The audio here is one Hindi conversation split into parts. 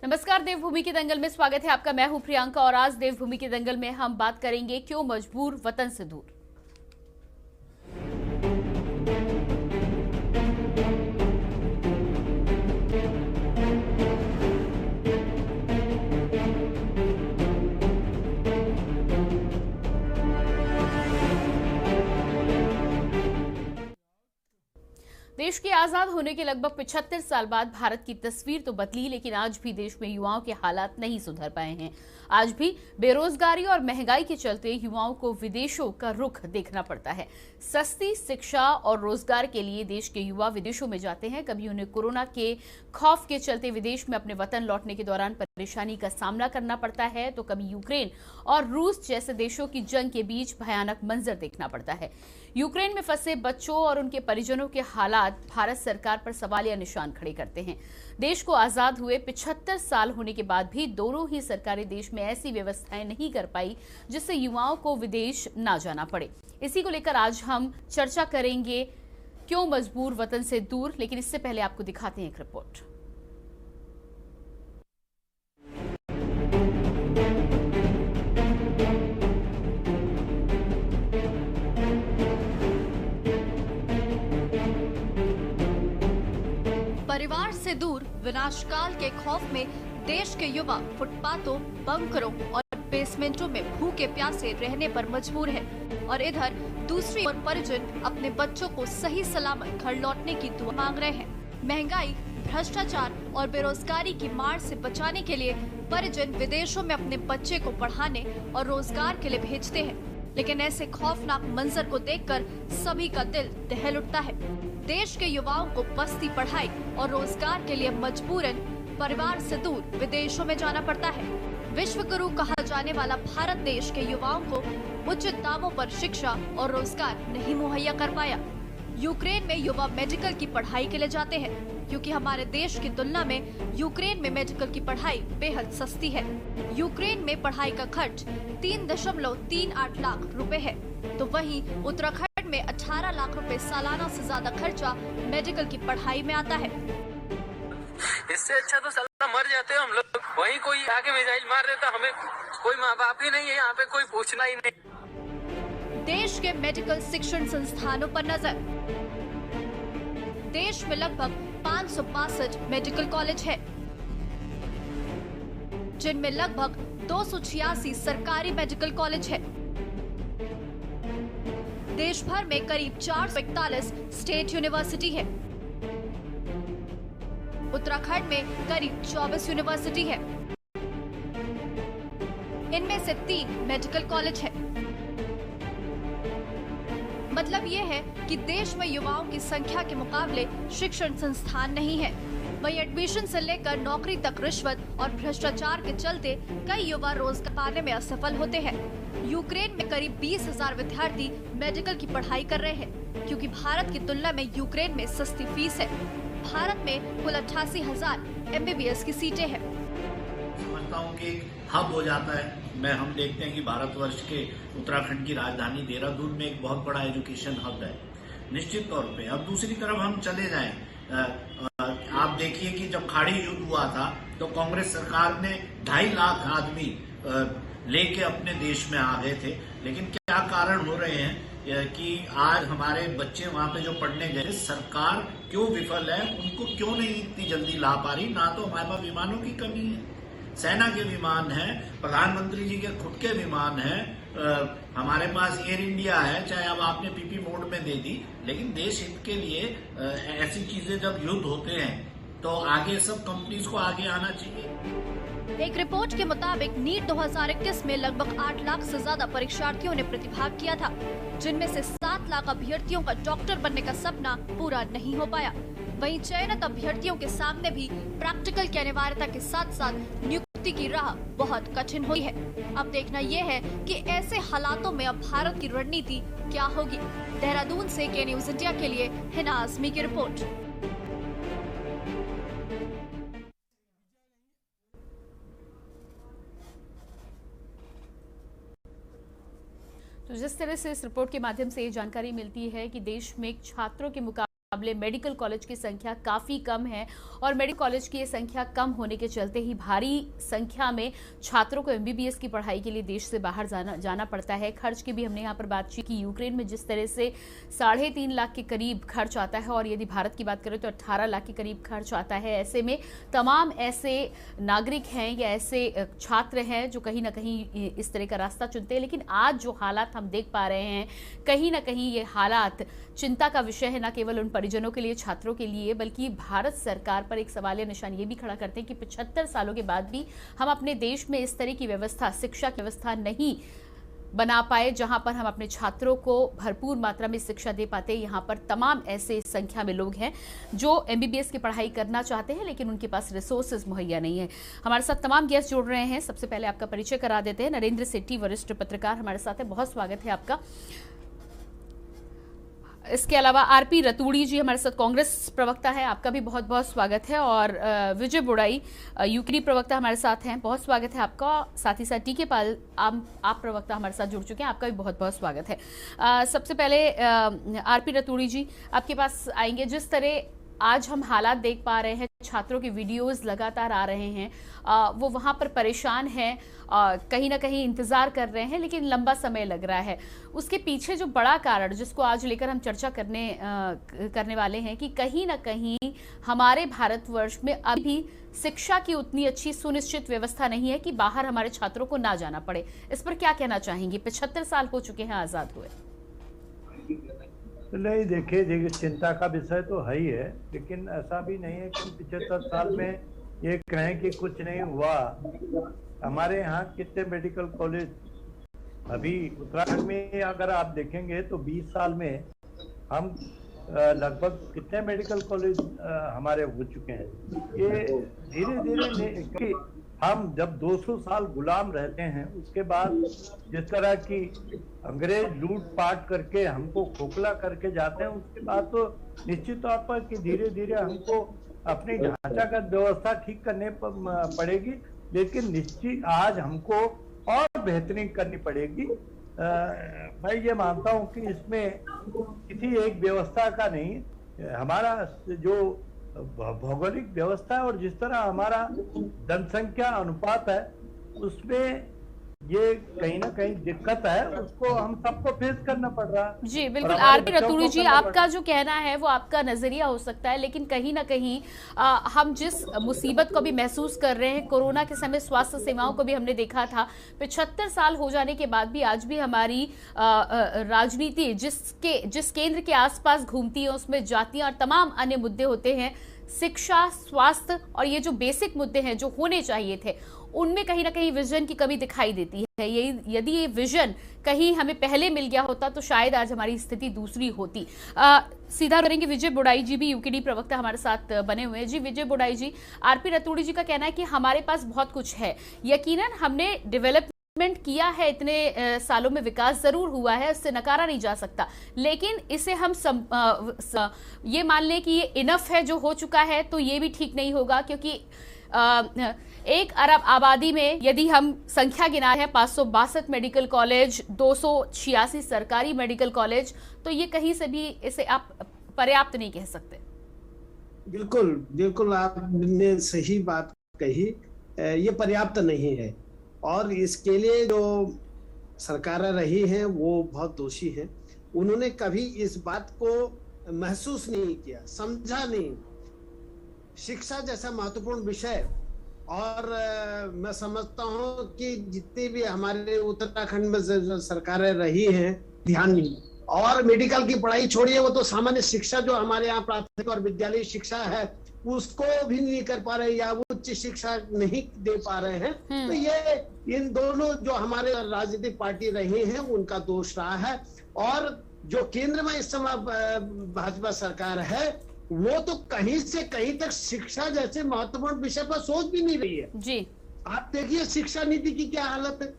नमस्कार, देवभूमि के दंगल में स्वागत है आपका। मैं हूं प्रियंका और आज देवभूमि के दंगल में हम बात करेंगे क्यों मजबूर वतन से दूर। देश के आजाद होने के लगभग 75 साल बाद भारत की तस्वीर तो बदली, लेकिन आज भी देश में युवाओं के हालात नहीं सुधर पाए हैं। आज भी बेरोजगारी और महंगाई के चलते युवाओं को विदेशों का रुख देखना पड़ता है। सस्ती शिक्षा और रोजगार के लिए देश के युवा विदेशों में जाते हैं। कभी उन्हें कोरोना के खौफ के चलते विदेश में अपने वतन लौटने के दौरान परेशानी का सामना करना पड़ता है, तो कभी यूक्रेन और रूस जैसे देशों की जंग के बीच भयानक मंजर देखना पड़ता है। यूक्रेन में फंसे बच्चों और उनके परिजनों के हालात भारत सरकार पर सवालिया निशान खड़े करते हैं। देश को आजाद हुए 75 साल होने के बाद भी दोनों ही सरकारें देश में ऐसी व्यवस्थाएं नहीं कर पाई जिससे युवाओं को विदेश ना जाना पड़े। इसी को लेकर आज हम चर्चा करेंगे क्यों मजबूर वतन से दूर, लेकिन इससे पहले आपको दिखाते हैं एक रिपोर्ट। परिवार से दूर विनाशकाल के खौफ में देश के युवा फुटपाथों, बंकरों और बेसमेंटों में भूखे प्यासे रहने पर मजबूर है और इधर दूसरी ओर परिजन अपने बच्चों को सही सलामत घर लौटने की दुआ मांग रहे हैं। महंगाई, भ्रष्टाचार और बेरोजगारी की मार से बचाने के लिए परिजन विदेशों में अपने बच्चे को पढ़ाने और रोजगार के लिए भेजते हैं, लेकिन ऐसे खौफनाक मंजर को देखकर सभी का दिल दहल उठता है। देश के युवाओं को बस्ती पढ़ाई और रोजगार के लिए मजबूरन परिवार से दूर विदेशों में जाना पड़ता है। विश्व गुरु कहा जाने वाला भारत देश के युवाओं को उचित दामों पर शिक्षा और रोजगार नहीं मुहैया कर पाया। यूक्रेन में युवा मेडिकल की पढ़ाई के लिए जाते हैं, क्योंकि हमारे देश की तुलना में यूक्रेन में मेडिकल की पढ़ाई बेहद सस्ती है। यूक्रेन में पढ़ाई का खर्च 3.38 लाख रुपए है, तो वहीं उत्तराखंड में 18 लाख रुपए सालाना से ज्यादा खर्चा मेडिकल की पढ़ाई में आता है। इससे अच्छा तो साला मर जाते हम लोग। वहीं कोई आके मिसाइल मार देता, हमें कोई माँ बाप ही नहीं है, यहाँ पे कोई पूछना ही नहीं। देश के मेडिकल शिक्षण संस्थानों पर नजर। देश में लगभग 562 मेडिकल कॉलेज है, जिनमें लगभग 286 सरकारी मेडिकल कॉलेज है। देश भर में करीब 441 स्टेट यूनिवर्सिटी है। उत्तराखंड में करीब 24 यूनिवर्सिटी है। इनमें से 3 मेडिकल कॉलेज है। मतलब ये है कि देश में युवाओं की संख्या के मुकाबले शिक्षण संस्थान नहीं है। वही एडमिशन से लेकर नौकरी तक रिश्वत और भ्रष्टाचार के चलते कई युवा रोजगार पाने में असफल होते हैं। यूक्रेन में करीब 20,000 विद्यार्थी मेडिकल की पढ़ाई कर रहे हैं, क्योंकि भारत की तुलना में यूक्रेन में सस्ती फीस है। भारत में कुल 88,000 MBBS की सीटें हैं। समझता हूँ कि हब हो जाता है। हम देखते हैं कि भारतवर्ष के उत्तराखंड की राजधानी देहरादून में एक बहुत बड़ा एजुकेशन हब है, निश्चित तौर पे। अब दूसरी तरफ हम चले जाएं, आप देखिए कि जब खाड़ी युद्ध हुआ था तो कांग्रेस सरकार ने 2.5 लाख आदमी लेके अपने देश में आ गए थे, लेकिन क्या कारण हो रहे हैं कि आज हमारे बच्चे वहां पे जो पढ़ने गए, सरकार क्यों विफल है, उनको क्यों नहीं इतनी जल्दी ला पा रही। ना तो हमारे पास विमानों की कमी है, सेना के विमान है, प्रधानमंत्री जी के खुद के विमान है, हमारे पास एयर इंडिया है, चाहे अब आपने पीपी मोड में दे दी, लेकिन देश हित के लिए ऐसी चीजें जब युद्ध होते हैं तो आगे सब कंपनीज को आगे आना चाहिए। एक रिपोर्ट के मुताबिक नीट 2021 में लगभग 8 लाख से ज्यादा परीक्षार्थियों ने प्रतिभाग किया था, जिनमें से 7 लाख अभ्यर्थियों का डॉक्टर बनने का सपना पूरा नहीं हो पाया। वहीं चयनित अभ्यर्थियों के सामने भी प्रैक्टिकल की अनिवार्यता के साथ साथ नियुक्ति की राह बहुत कठिन हुई है। अब देखना यह है कि ऐसे हालातों में अब भारत की रणनीति क्या होगी। देहरादून से के न्यूज इंडिया के लिए हिना आजमी की रिपोर्ट। तो जिस तरह से इस रिपोर्ट के माध्यम से ये जानकारी मिलती है कि देश में छात्रों के मुकाबले मुकाबले मेडिकल कॉलेज की संख्या काफ़ी कम है और मेडिकल कॉलेज की ये संख्या कम होने के चलते ही भारी संख्या में छात्रों को एमबीबीएस की पढ़ाई के लिए देश से बाहर जाना पड़ता है। खर्च की भी हमने यहाँ पर बात की। यूक्रेन में जिस तरह से 3.5 लाख के करीब खर्च आता है और यदि भारत की बात करें तो 18 लाख के करीब खर्च आता है। ऐसे में तमाम ऐसे नागरिक हैं या ऐसे छात्र हैं जो कहीं ना कहीं इस तरह का रास्ता चुनते हैं। लेकिन आज जो हालात हम देख पा रहे हैं, कहीं ना कहीं ये हालात चिंता का विषय है, न केवल उन परिजनों के लिए, छात्रों के लिए, बल्कि भारत सरकार पर एक सवालिया निशान ये भी खड़ा करते हैं कि 75 सालों के बाद भी हम अपने देश में इस तरह की व्यवस्था, शिक्षा की व्यवस्था नहीं बना पाए जहां पर हम अपने छात्रों को भरपूर मात्रा में शिक्षा दे पाते। यहाँ पर तमाम ऐसे संख्या में लोग हैं जो एमबीबीएस की पढ़ाई करना चाहते हैं लेकिन उनके पास रिसोर्सेज मुहैया नहीं है। हमारे साथ तमाम गेस्ट जुड़ रहे हैं। सबसे पहले आपका परिचय करा देते हैं। नरेंद्र सेठी, वरिष्ठ पत्रकार, हमारे साथ है। बहुत स्वागत है आपका। इसके अलावा आरपी रतूड़ी जी हमारे साथ, कांग्रेस प्रवक्ता है, आपका भी बहुत बहुत स्वागत है। और विजय बुड़ाई, यूक्रेनी प्रवक्ता हमारे साथ हैं, बहुत स्वागत है आपका। साथ ही साथ टीके पाल, आप प्रवक्ता हमारे साथ जुड़ चुके हैं, आपका भी बहुत बहुत स्वागत है। सबसे पहले आरपी रतूड़ी जी आपके पास आएंगे। जिस तरह आज हम हालात देख पा रहे हैं, छात्रों के वीडियोस लगातार आ रहे हैं, वो वहाँ पर परेशान हैं, कहीं ना कहीं इंतज़ार कर रहे हैं लेकिन लंबा समय लग रहा है। उसके पीछे जो बड़ा कारण जिसको आज लेकर हम चर्चा करने वाले हैं कि कहीं ना कहीं हमारे भारतवर्ष में अभी शिक्षा की उतनी अच्छी सुनिश्चित व्यवस्था नहीं है कि बाहर हमारे छात्रों को ना जाना पड़े। इस पर क्या कहना चाहेंगे? 75 साल हो चुके हैं आज़ाद हुए। नहीं, देखिए चिंता का विषय तो है ही है, लेकिन ऐसा भी नहीं है कि 75 साल में ये कहें कि कुछ नहीं हुआ। हमारे यहाँ कितने मेडिकल कॉलेज, अभी उत्तराखंड में अगर आप देखेंगे तो 20 साल में हम लगभग कितने मेडिकल कॉलेज हमारे हो चुके हैं। ये धीरे धीरे हम जब 200 साल गुलाम रहते हैं, उसके बाद जिस तरह की अंग्रेज लूट पाट करके हमको खोखला करके जाते हैं, उसके बाद तो निश्चित तौर पर कि धीरे धीरे हमको अपनी ढांचागत व्यवस्था ठीक करने पड़ेगी। लेकिन निश्चित आज हमको और बेहतरीन करनी पड़ेगी। मैं ये मानता हूँ कि इसमें किसी एक व्यवस्था का नहीं, हमारा जो भौगोलिक व्यवस्था है और जिस तरह हमारा जनसंख्या अनुपात है, उसमें ये कहीं ना कहीं दिक्कत है, उसको हम सबको फेस करना पड़ रहा है। जी बिल्कुल। आरपी रतूड़ी जी, आपका जो कहना है वो आपका नजरिया हो सकता है, लेकिन कहीं ना कहीं हम जिस मुसीबत को भी महसूस कर रहे हैं, कोरोना के समय स्वास्थ्य सेवाओं को भी हमने देखा था, 75 साल हो जाने के बाद भी आज भी हमारी राजनीति जिस केंद्र के आसपास घूमती है उसमें जातियां और तमाम अन्य मुद्दे होते हैं। शिक्षा, स्वास्थ्य और ये जो बेसिक मुद्दे हैं जो होने चाहिए थे, उनमें कहीं ना कहीं विजन की कमी दिखाई देती है। यदि ये विजन कहीं हमें पहले मिल गया होता तो शायद आज हमारी स्थिति दूसरी होती। सीधा करेंगे, विजय बुड़ाई जी भी यूकेडी प्रवक्ता हमारे साथ बने हुए हैं। जी विजय बुड़ाई जी, आरपी रतूड़ी जी का कहना है कि हमारे पास बहुत कुछ है, यकीनन हमने डेवलपमेंट किया है, इतने सालों में विकास जरूर हुआ है, उससे नकारा नहीं जा सकता, लेकिन इसे हम ये मान लें कि ये इनफ है जो हो चुका है तो ये भी ठीक नहीं होगा, क्योंकि 1 अरब आबादी में यदि हम संख्या गिना है 562 मेडिकल कॉलेज, 286 सरकारी मेडिकल कॉलेज, तो ये कहीं से भी इसे आप पर्याप्त नहीं कह सकते। बिल्कुल बिल्कुल, आपने सही बात कही, ये पर्याप्त नहीं है और इसके लिए जो सरकारें रही हैं वो बहुत दोषी हैं। उन्होंने कभी इस बात को महसूस नहीं किया, समझा नहीं। शिक्षा जैसा महत्वपूर्ण विषय, और मैं समझता हूँ कि जितनी भी हमारे उत्तराखंड में सरकारें रही हैं, ध्यान नहीं। और मेडिकल की पढ़ाई छोड़िए, वो तो सामान्य शिक्षा जो हमारे यहाँ प्राथमिक और विद्यालय शिक्षा है उसको भी नहीं कर पा रहे या उच्च शिक्षा नहीं दे पा रहे हैं। तो ये इन दोनों जो हमारे राजनीतिक पार्टी रही हैं उनका दोष रहा है। और जो केंद्र में इस समय भाजपा सरकार है वो तो कहीं से कहीं तक शिक्षा जैसे महत्वपूर्ण विषय पर सोच भी नहीं रही है। जी आप देखिए शिक्षा नीति की क्या हालत है।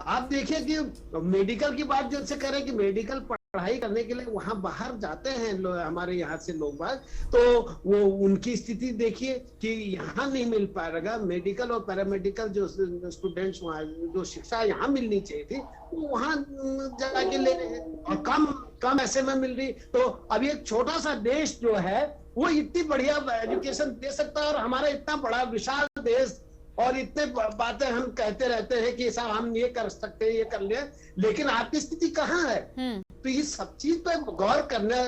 आप देखिए कि मेडिकल की बात जैसे करें कि मेडिकल पढ़ाई करने के लिए वहां बाहर जाते हैं हमारे यहाँ से लोग बाग, तो वो उनकी स्थिति देखिए कि यहाँ नहीं मिल पाएगा। मेडिकल और पैरामेडिकल जो स्टूडेंट्स वहाँ जो शिक्षा यहाँ मिलनी चाहिए थी वो वहाँ जाके ले रहे हैं। और कम कम ऐसे में मिल रही। तो अभी एक छोटा सा देश जो है वो इतनी बढ़िया एजुकेशन दे सकता है, और हमारा इतना बड़ा विशाल देश, और इतने बातें हम कहते रहते हैं कि साहब हम ये कर सकते हैं, ये कर ले, लेकिन आपकी स्थिति कहाँ है? तो ये सब चीज पे गौर करने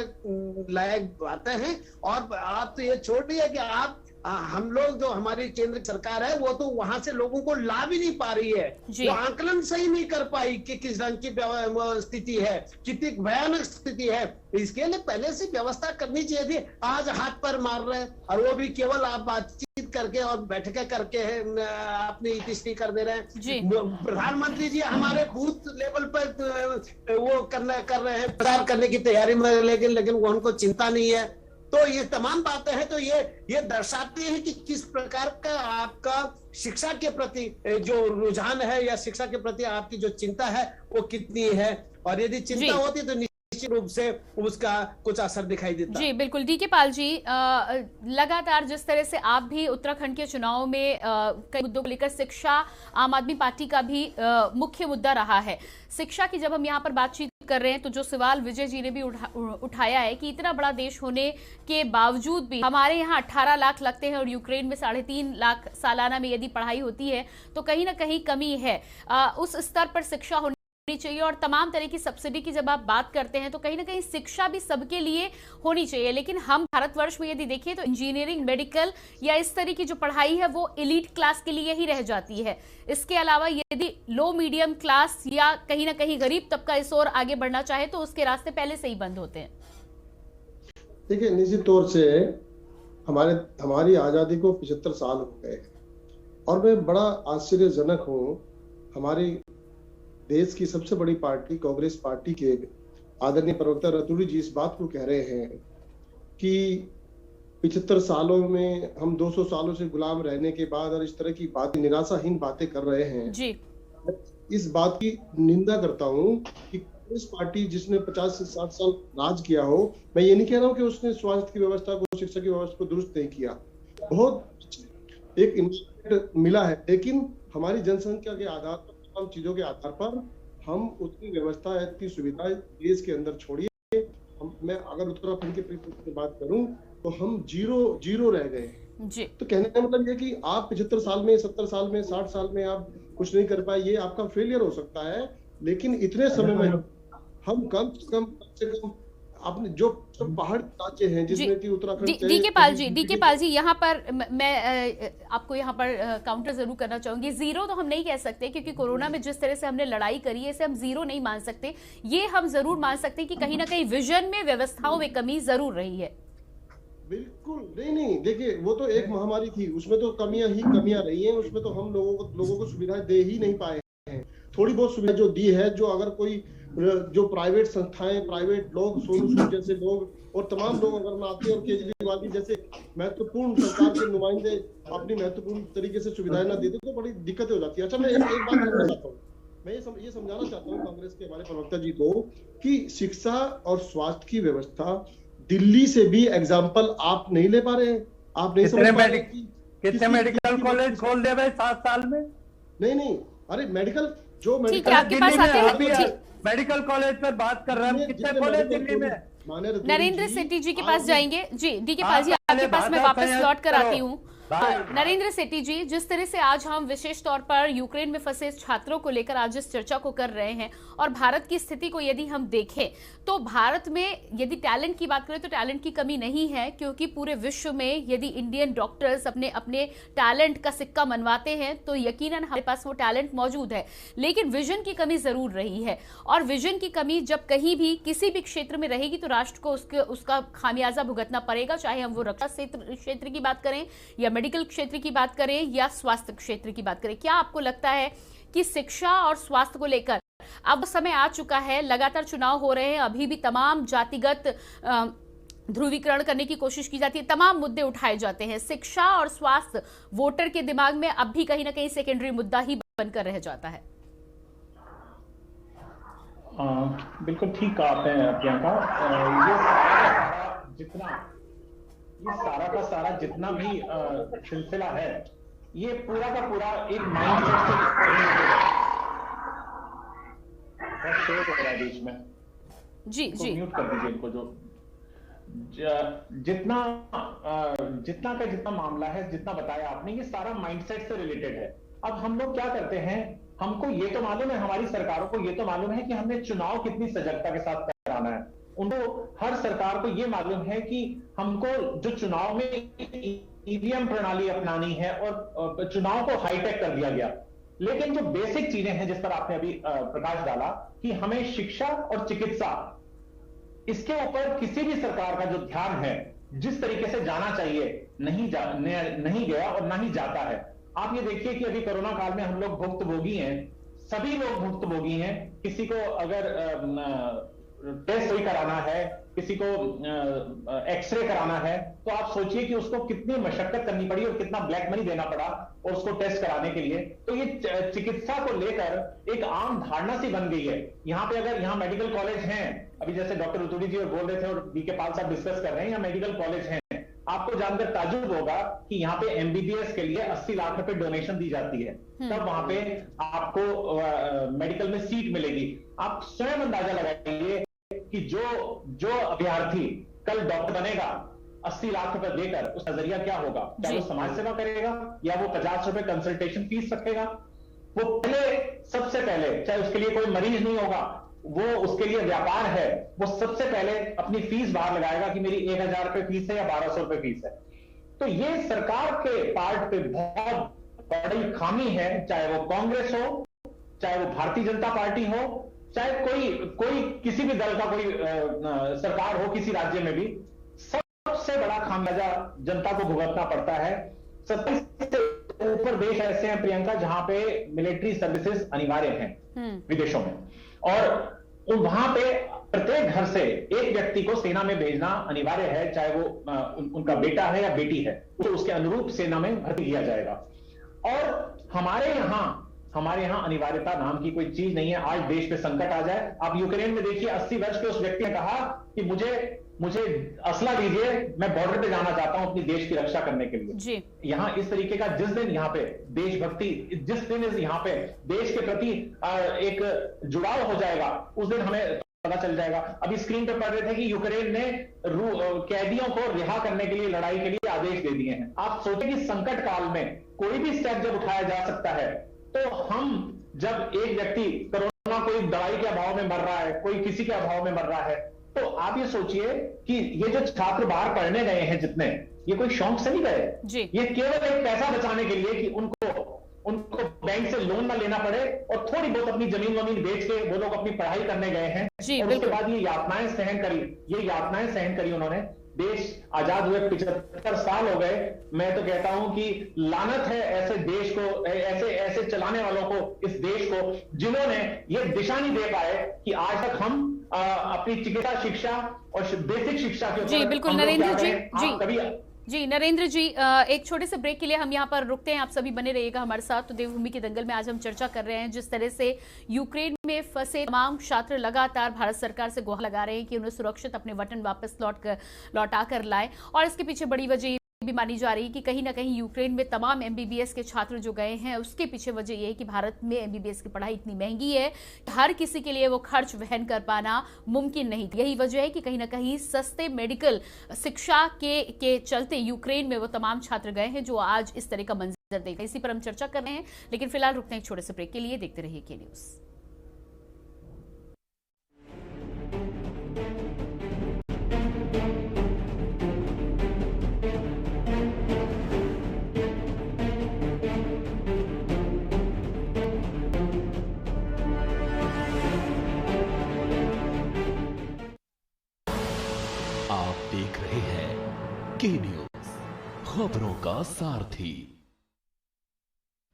लायक बातें हैं। और आप तो ये छोड़ दिया कि आप हम लोग जो हमारी केंद्र सरकार है वो तो वहां से लोगों को ला भी नहीं पा रही है, वो आंकलन सही नहीं कर पाई कि किस रंग की स्थिति है, कितनी भयानक स्थिति है। इसके लिए पहले से व्यवस्था करनी चाहिए थी। आज हाथ पर मार रहे हैं, और वो भी केवल आप बातचीत करके और बैठकें करके अपनी इतिश्री कर दे रहे हैं। प्रधानमंत्री जी हमारे बूथ लेवल पर वो कर रहे हैं, प्रचार करने की तैयारी में, लेकिन वो उनको चिंता नहीं है। तो ये तमाम बातें हैं, तो ये दर्शाती है कि किस प्रकार का आपका शिक्षा के प्रति जो रुझान है, या शिक्षा के प्रति आपकी जो चिंता है वो कितनी है। और यदि चिंता होती तो निश्चित रूप से उसका कुछ असर दिखाई देता। जी बिल्कुल। डीके पाल जी, लगातार जिस तरह से आप भी उत्तराखंड के चुनाव में कई मुद्दों को लेकर, शिक्षा आम आदमी पार्टी का भी मुख्य मुद्दा रहा है। शिक्षा की जब हम यहाँ पर बातचीत कर रहे हैं तो जो सवाल विजय जी ने भी उठाया है कि इतना बड़ा देश होने के बावजूद भी हमारे यहाँ 18 लाख लगते हैं, और यूक्रेन में 3.5 लाख सालाना में यदि पढ़ाई होती है तो कहीं ना कहीं कमी है। उस स्तर पर शिक्षा होनी चाहिए। और तमाम तरह की सब्सिडी की जब आप बात करते हैं तो कहीं ना कहीं शिक्षा भी सबके लिए होनी चाहिए। लेकिन हम भारतवर्ष में यदि देखें तो इंजीनियरिंग, मेडिकल या इस तरह की जो पढ़ाई है वो एलीट क्लास के लिए ही रह जाती है। इसके अलावा यदि लो मीडियम क्लास या कहीं ना कहीं गरीब तबका इस ओर आगे बढ़ना चाहे तो उसके रास्ते पहले से ही बंद होते हैं। देखिए, निश्चित तौर से हमारी आजादी को 75 साल हो गए, और मैं बड़ा आश्चर्यजनक हूँ। हमारी देश की सबसे बड़ी पार्टी कांग्रेस पार्टी के आदरणीय प्रवक्ता रतूड़ी जी इस बात को कह रहे हैं कि 75 सालों में हम 200 सालों से गुलाम रहने के बाद, और इस तरह की बातें, निराशाहीन बातें कर रहे हैं जी। इस बात की निंदा करता हूं कि कांग्रेस पार्टी जिसने 50 से 60 साल राज किया हो, मैं ये नहीं कह रहा हूं कि उसने स्वास्थ्य की व्यवस्था को, शिक्षा की व्यवस्था को दुरुस्त नहीं किया, बहुत एक इन्वेस्टमेंट मिला है, लेकिन हमारी जनसंख्या के आधार पर, चीजों के आधार पर हम उतनी व्यवस्था, इतनी सुविधाएं देश के अंदर छोड़िए। मैं अगर उत्तराखंड के परिप्रेक्ष्य की बात करूं तो हम जीरो रह गए जी। तो कहने का मतलब ये कि आप 75 साल में, 70 साल में, 60 साल में आप कुछ नहीं कर पाए, ये आपका फेलियर हो सकता है। लेकिन इतने समय में हम कम से कम अपने जो पहाड़ राज्य हैं जिसमें कि उत्तराखंड। डीके पाल जी यहाँ पर मैं आपको यहाँ पर काउंटर जरूर करना चाहूंगी। जीरो तो हम नहीं कह सकते, क्योंकि कोरोना में जिस तरह से हमने लड़ाई करी है इसे हम जीरो नहीं मान सकते। ये हम जरूर मान सकते हैं कि कहीं ना कहीं विजन में, व्यवस्थाओं में कमी जरूर रही है। बिल्कुल नहीं, देखिए वो तो एक महामारी थी, उसमें तो कमियां रही हैं, उसमें तो हम लोगों को सुविधाएं दे ही नहीं पाए हैं। थोड़ी बहुत सुविधा जो दी है, जो अगर कोई जो प्राइवेट संस्थाएं, प्राइवेट लोग, सोनू सूद जैसे लोग और तमाम लोग अगर आते हैं, और केजरीवाल जी जैसे महत्वपूर्ण सरकार के नुमाइंदे अपनी महत्वपूर्ण तरीके से सुविधाएं ना देते तो बड़ी दिक्कतें हो जाती है। अच्छा, मैं एक बात कहना चाहता हूँ, मैं ये समझाना चाहता हूँ कांग्रेस के हमारे प्रवक्ता जी को कि शिक्षा और स्वास्थ्य की व्यवस्था दिल्ली से भी एग्जाम्पल आप नहीं ले पा रहे हैं। आप नहीं समझ पा रहे कितने मेडिकल कॉलेज खोल दे भाई 7 साल में? नहीं, अरे मेडिकल मेडिकल कॉलेज पर बात कर रहे हैं, कितने कॉलेज दिल्ली में? नरेंद्र सेठी जी के पास जाएंगे जी। डीके पाल जी आपके पास मैं वापस लौट कर आती हूँ। नरेंद्र सेठी जी, जिस तरह से आज हम विशेष तौर पर यूक्रेन में फंसे छात्रों को लेकर आज इस चर्चा को कर रहे हैं, और भारत की स्थिति को यदि हम देखें तो भारत में यदि टैलेंट की बात करें तो टैलेंट की कमी नहीं है, क्योंकि पूरे विश्व में यदि इंडियन डॉक्टर्स अपने टैलेंट का सिक्का मनवाते हैं तो यकीनन हमारे पास वो टैलेंट मौजूद है। लेकिन विजन की कमी जरूर रही है, और विजन की कमी जब कहीं भी किसी भी क्षेत्र में रहेगी तो राष्ट्र को उसका खामियाजा भुगतना पड़ेगा, चाहे हम वो रक्षा क्षेत्र की बात करें या मेडिकल क्षेत्र की बात करें या स्वास्थ्य क्षेत्र की बात करें। क्या आपको लगता है कि शिक्षा और स्वास्थ्य को लेकर अब समय आ चुका है? लगातार चुनाव हो रहे हैं, अभी भी तमाम जातिगत ध्रुवीकरण करने की कोशिश की जाती है, तमाम मुद्दे उठाए जाते हैं। शिक्षा और स्वास्थ्य वोटर के दिमाग में अब भी कहीं ना कहीं सेकेंडरी मुद्दा ही बनकर रह जाता है। बिल्कुल ठीक कहा आपने प्रियंका। ये सारा का सारा जितना भी सिलसिला है, ये पूरा का पूरा एक माइंडसेट से बीच में जी जी म्यूट कर दीजिए इनको। जो जितना मामला है, जितना बताया आपने, ये सारा माइंडसेट से रिलेटेड है। अब हम लोग क्या करते हैं, हमको ये तो मालूम है, हमारी सरकारों को ये तो मालूम है कि हमने चुनाव कितनी सजगता के साथ कराना है। उनको, हर सरकार को ये मालूम है कि हमको जो चुनाव में ईवीएम प्रणाली अपनानी है और चुनाव को हाईटेक कर दिया गया। लेकिन जो बेसिक चीजें हैं जिस पर आपने अभी प्रकाश डाला कि हमें शिक्षा और चिकित्सा, इसके ऊपर किसी भी सरकार का जो ध्यान है जिस तरीके से जाना चाहिए नहीं गया और ना ही जाता है। आप ये देखिए कि अभी कोरोना काल में हम लोग भुक्तभोगी हैं, सभी लोग भुक्तभोगी हैं। किसी को अगर टेस्ट कोई कराना है, किसी को एक्सरे कराना है, तो आप सोचिए कि उसको कितनी मशक्कत करनी पड़ी और कितना ब्लैक मनी देना पड़ा और उसको टेस्ट कराने के लिए। तो ये चिकित्सा को लेकर एक आम धारणा सी बन गई है। यहाँ पे अगर यहाँ मेडिकल कॉलेज हैं, अभी जैसे डॉक्टर रुतुड़ी जी और बोल रहे थे और बीके पाल साहब डिस्कस कर रहे हैं, यहाँ मेडिकल कॉलेज हैं। आपको जानकर ताजुब होगा कि यहाँ पे एमबीबीएस के लिए 80 लाख रुपए डोनेशन दी जाती है, तब वहां पे आपको मेडिकल में सीट मिलेगी। आप स्वयं अंदाजा लगाइए कि जो अभ्यर्थी कल डॉक्टर बनेगा 80 लाख रुपए देकर, उसका नजरिया क्या होगा? क्या वो समाज सेवा करेगा या वो 50 रुपए कंसल्टेशन फीस रखेगा? वो सबसे पहले, चाहे उसके लिए कोई मरीज नहीं होगा, वो उसके लिए व्यापार है, वो सबसे पहले अपनी फीस बाहर लगाएगा कि मेरी 1000 रुपए फीस है या 1200 रुपए फीस है। तो ये सरकार के पार्ट पे बहुत बड़ी खामी है, चाहे वो कांग्रेस हो, चाहे वो भारतीय जनता पार्टी हो, चाहे कोई किसी भी दल का कोई सरकार हो किसी राज्य में भी, सबसे बड़ा खामियाजा जनता को भुगतना पड़ता है। 27 से ऊपर देश ऐसे हैं प्रियंका जहां पे मिलिट्री सर्विसेज अनिवार्य हैं विदेशों में, और वहां पे प्रत्येक घर से एक व्यक्ति को सेना में भेजना अनिवार्य है, चाहे वो उनका बेटा है या बेटी है, तो उसके अनुरूप सेना में भर्ती किया जाएगा। और हमारे यहाँ अनिवार्यता नाम की कोई चीज नहीं है। आज देश पे संकट आ जाए, आप यूक्रेन में देखिए, 80 वर्ष के उस व्यक्ति ने कहा कि मुझे असला दीजिए, मैं बॉर्डर पे जाना चाहता हूं अपनी देश की रक्षा करने के लिए जी। यहाँ इस तरीके का जिस दिन यहाँ पे देशभक्ति, जिस दिन यहाँ पे देश के प्रति एक जुड़ाव हो जाएगा, उस दिन हमें पता चल जाएगा। अभी स्क्रीन पे पढ़ रहे थे कि यूक्रेन ने कैदियों को रिहा करने के लिए, लड़ाई के लिए आदेश दे दिए हैं। आप सोचें कि संकट काल में कोई भी स्टेप जब उठाया जा सकता है, तो हम जब एक व्यक्ति कोरोना, कोई दवाई के अभाव में मर रहा है, कोई किसी के अभाव में मर रहा है, तो आप ये सोचिए कि ये जो छात्र बाहर पढ़ने गए हैं जितने, ये कोई शौक से नहीं गए, ये केवल एक पैसा बचाने के लिए कि उनको बैंक से लोन ना लेना पड़े और थोड़ी बहुत अपनी जमीन बेच के वो लोग अपनी पढ़ाई करने गए हैं। और उसके बाद ये यातनाएं सहन करी उन्होंने। देश आजाद हुए 75 साल हो गए। मैं तो कहता हूं कि लानत है ऐसे देश को, ऐसे चलाने वालों को, इस देश को, जिन्होंने ये दिशा नहीं दे पाए कि आज तक हम अपनी चिकित्सा शिक्षा और बेसिक शिक्षा के जी बिल्कुल नरेंद्र जी नरेंद्र जी, एक छोटे से ब्रेक के लिए हम यहाँ पर रुकते हैं। आप सभी बने रहिएगा हमारे साथ। तो देवभूमि के दंगल में आज हम चर्चा कर रहे हैं जिस तरह से यूक्रेन में फंसे तमाम छात्र लगातार भारत सरकार से गुहार लगा रहे हैं कि उन्हें सुरक्षित अपने वतन वापस लौटा कर लाएं, और इसके पीछे बड़ी वजह भी मानी जा रही है कि कहीं ना कहीं यूक्रेन में तमाम एमबीबीएस के छात्र जो गए हैं, उसके पीछे वजह यह है कि भारत में एमबीबीएस की पढ़ाई इतनी महंगी है कि हर किसी के लिए वो खर्च वहन कर पाना मुमकिन नहीं। यही वजह है कि कहीं ना कहीं सस्ते मेडिकल शिक्षा के चलते यूक्रेन में वो तमाम छात्र गए हैं जो आज इस तरह का मंजर देख। इसी पर हम चर्चा कर रहे हैं, लेकिन फिलहाल रुकते हैं एक छोटे से ब्रेक के लिए। देखते रहिए के न्यूज। देख रहे हैं के न्यूज, खबरों का सारथी।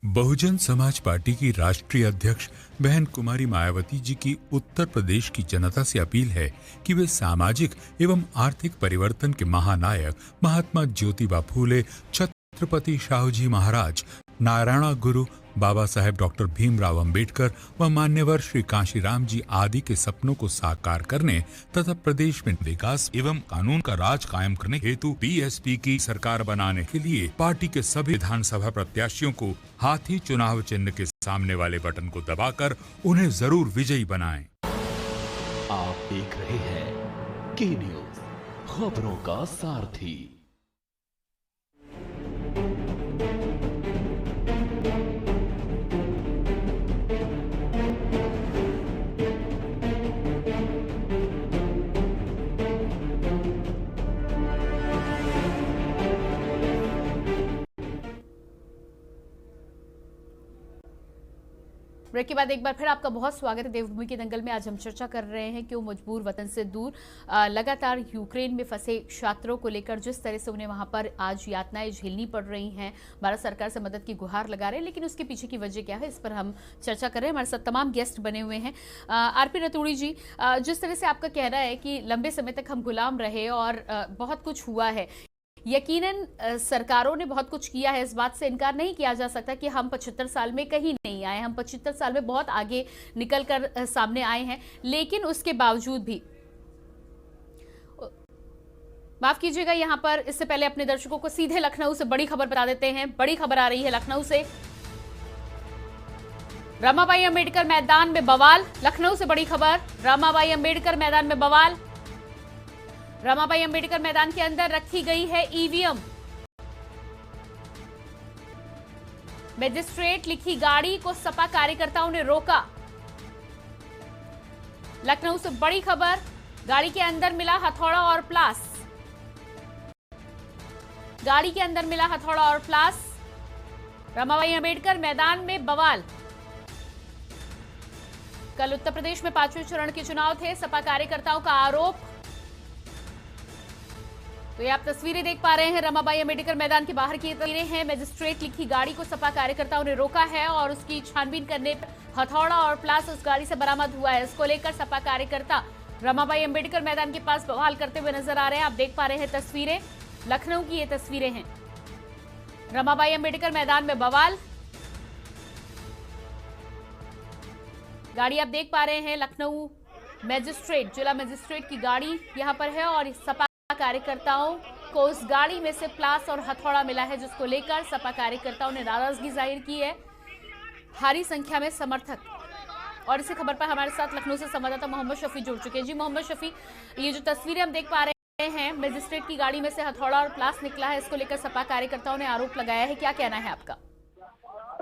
बहुजन समाज पार्टी की राष्ट्रीय अध्यक्ष बहन कुमारी मायावती जी की उत्तर प्रदेश की जनता से अपील है कि वे सामाजिक एवं आर्थिक परिवर्तन के महानायक महात्मा ज्योतिबा फूले, छत्रपति शाहूजी महाराज, नारायणा गुरु बाबा साहेब डॉक्टर भीमराव अंबेडकर व मान्यवर श्री कांशीराम जी आदि के सपनों को साकार करने तथा प्रदेश में विकास एवं कानून का राज कायम करने हेतु बीएसपी की सरकार बनाने के लिए पार्टी के सभी विधानसभा प्रत्याशियों को हाथी चुनाव चिन्ह के सामने वाले बटन को दबाकर उन्हें जरूर विजयी बनाएं। आप देख रहे हैं के न्यूज, खबरों का सारथी। ब्रेक के बाद एक बार फिर आपका बहुत स्वागत है देवभूमि के दंगल में। आज हम चर्चा कर रहे हैं क्यों मजबूर वतन से दूर लगातार यूक्रेन में फंसे छात्रों को लेकर जिस तरह से उन्हें वहां पर आज यातनाएं झेलनी पड़ रही हैं, भारत सरकार से मदद की गुहार लगा रहे हैं, लेकिन उसके पीछे की वजह क्या है, इस पर हम चर्चा कर रहे हैं। हमारे साथ तमाम गेस्ट बने हुए हैं। आरपी रतूड़ी जी, जिस तरह से आपका कहना है कि लंबे समय तक हम गुलाम रहे और बहुत कुछ हुआ है, यकीनन सरकारों ने बहुत कुछ किया है, इस बात से इनकार नहीं किया जा सकता कि हम 75 साल में कहीं नहीं आए, हम 75 साल में बहुत आगे निकलकर सामने आए हैं, लेकिन उसके बावजूद भी माफ कीजिएगा, यहां पर इससे पहले अपने दर्शकों को सीधे लखनऊ से बड़ी खबर बता देते हैं। बड़ी खबर आ रही है लखनऊ से। रमाबाई अंबेडकर मैदान में बवाल। लखनऊ से बड़ी खबर, रमाबाई अंबेडकर मैदान में बवाल। रमाबाई अंबेडकर मैदान के अंदर रखी गई है ईवीएम। मैजिस्ट्रेट लिखी गाड़ी को सपा कार्यकर्ताओं ने रोका। लखनऊ से बड़ी खबर, गाड़ी के अंदर मिला हथौड़ा और प्लास। गाड़ी के अंदर मिला हथौड़ा और प्लास। रमाबाई अंबेडकर मैदान में बवाल। कल उत्तर प्रदेश में 5वें चरण के चुनाव थे, सपा कार्यकर्ताओं का आरोप। तो ये आप तस्वीरें देख पा रहे हैं, रमाबाई अंबेडकर मैदान के बाहर की तस्वीरें हैं। मैजिस्ट्रेट लिखी गाड़ी को सपा कार्यकर्ताओं ने रोका है और उसकी छानबीन करने पर हथौड़ा और प्लास उस गाड़ी से बरामद हुआ है। इसको लेकर सपा कार्यकर्ता रमाबाई अंबेडकर मैदान के पास बवाल करते हुए नजर आ रहे हैं। आप देख पा रहे हैं तस्वीरें, लखनऊ की ये तस्वीरें हैं। रमाबाई अंबेडकर मैदान में बवाल। गाड़ी आप देख पा रहे हैं, लखनऊ मैजिस्ट्रेट, जिला मैजिस्ट्रेट की गाड़ी यहां पर है और सपा कार्यकर्ताओं को उस गाड़ी में से प्लास और हथौड़ा मिला है, जिसको लेकर सपा कार्यकर्ताओं ने नाराजगी जाहिर की है। भारी संख्या में समर्थक। और इसी खबर पर हमारे साथ लखनऊ से संवाददाता मोहम्मद शफी जुड़ चुके हैं। जी मोहम्मद शफी, ये जो तस्वीरें हम देख पा रहे हैं, मैजिस्ट्रेट की गाड़ी में से हथौड़ा और प्लास निकला है, इसको लेकर सपा कार्यकर्ताओं ने आरोप लगाया है, क्या कहना है आपका?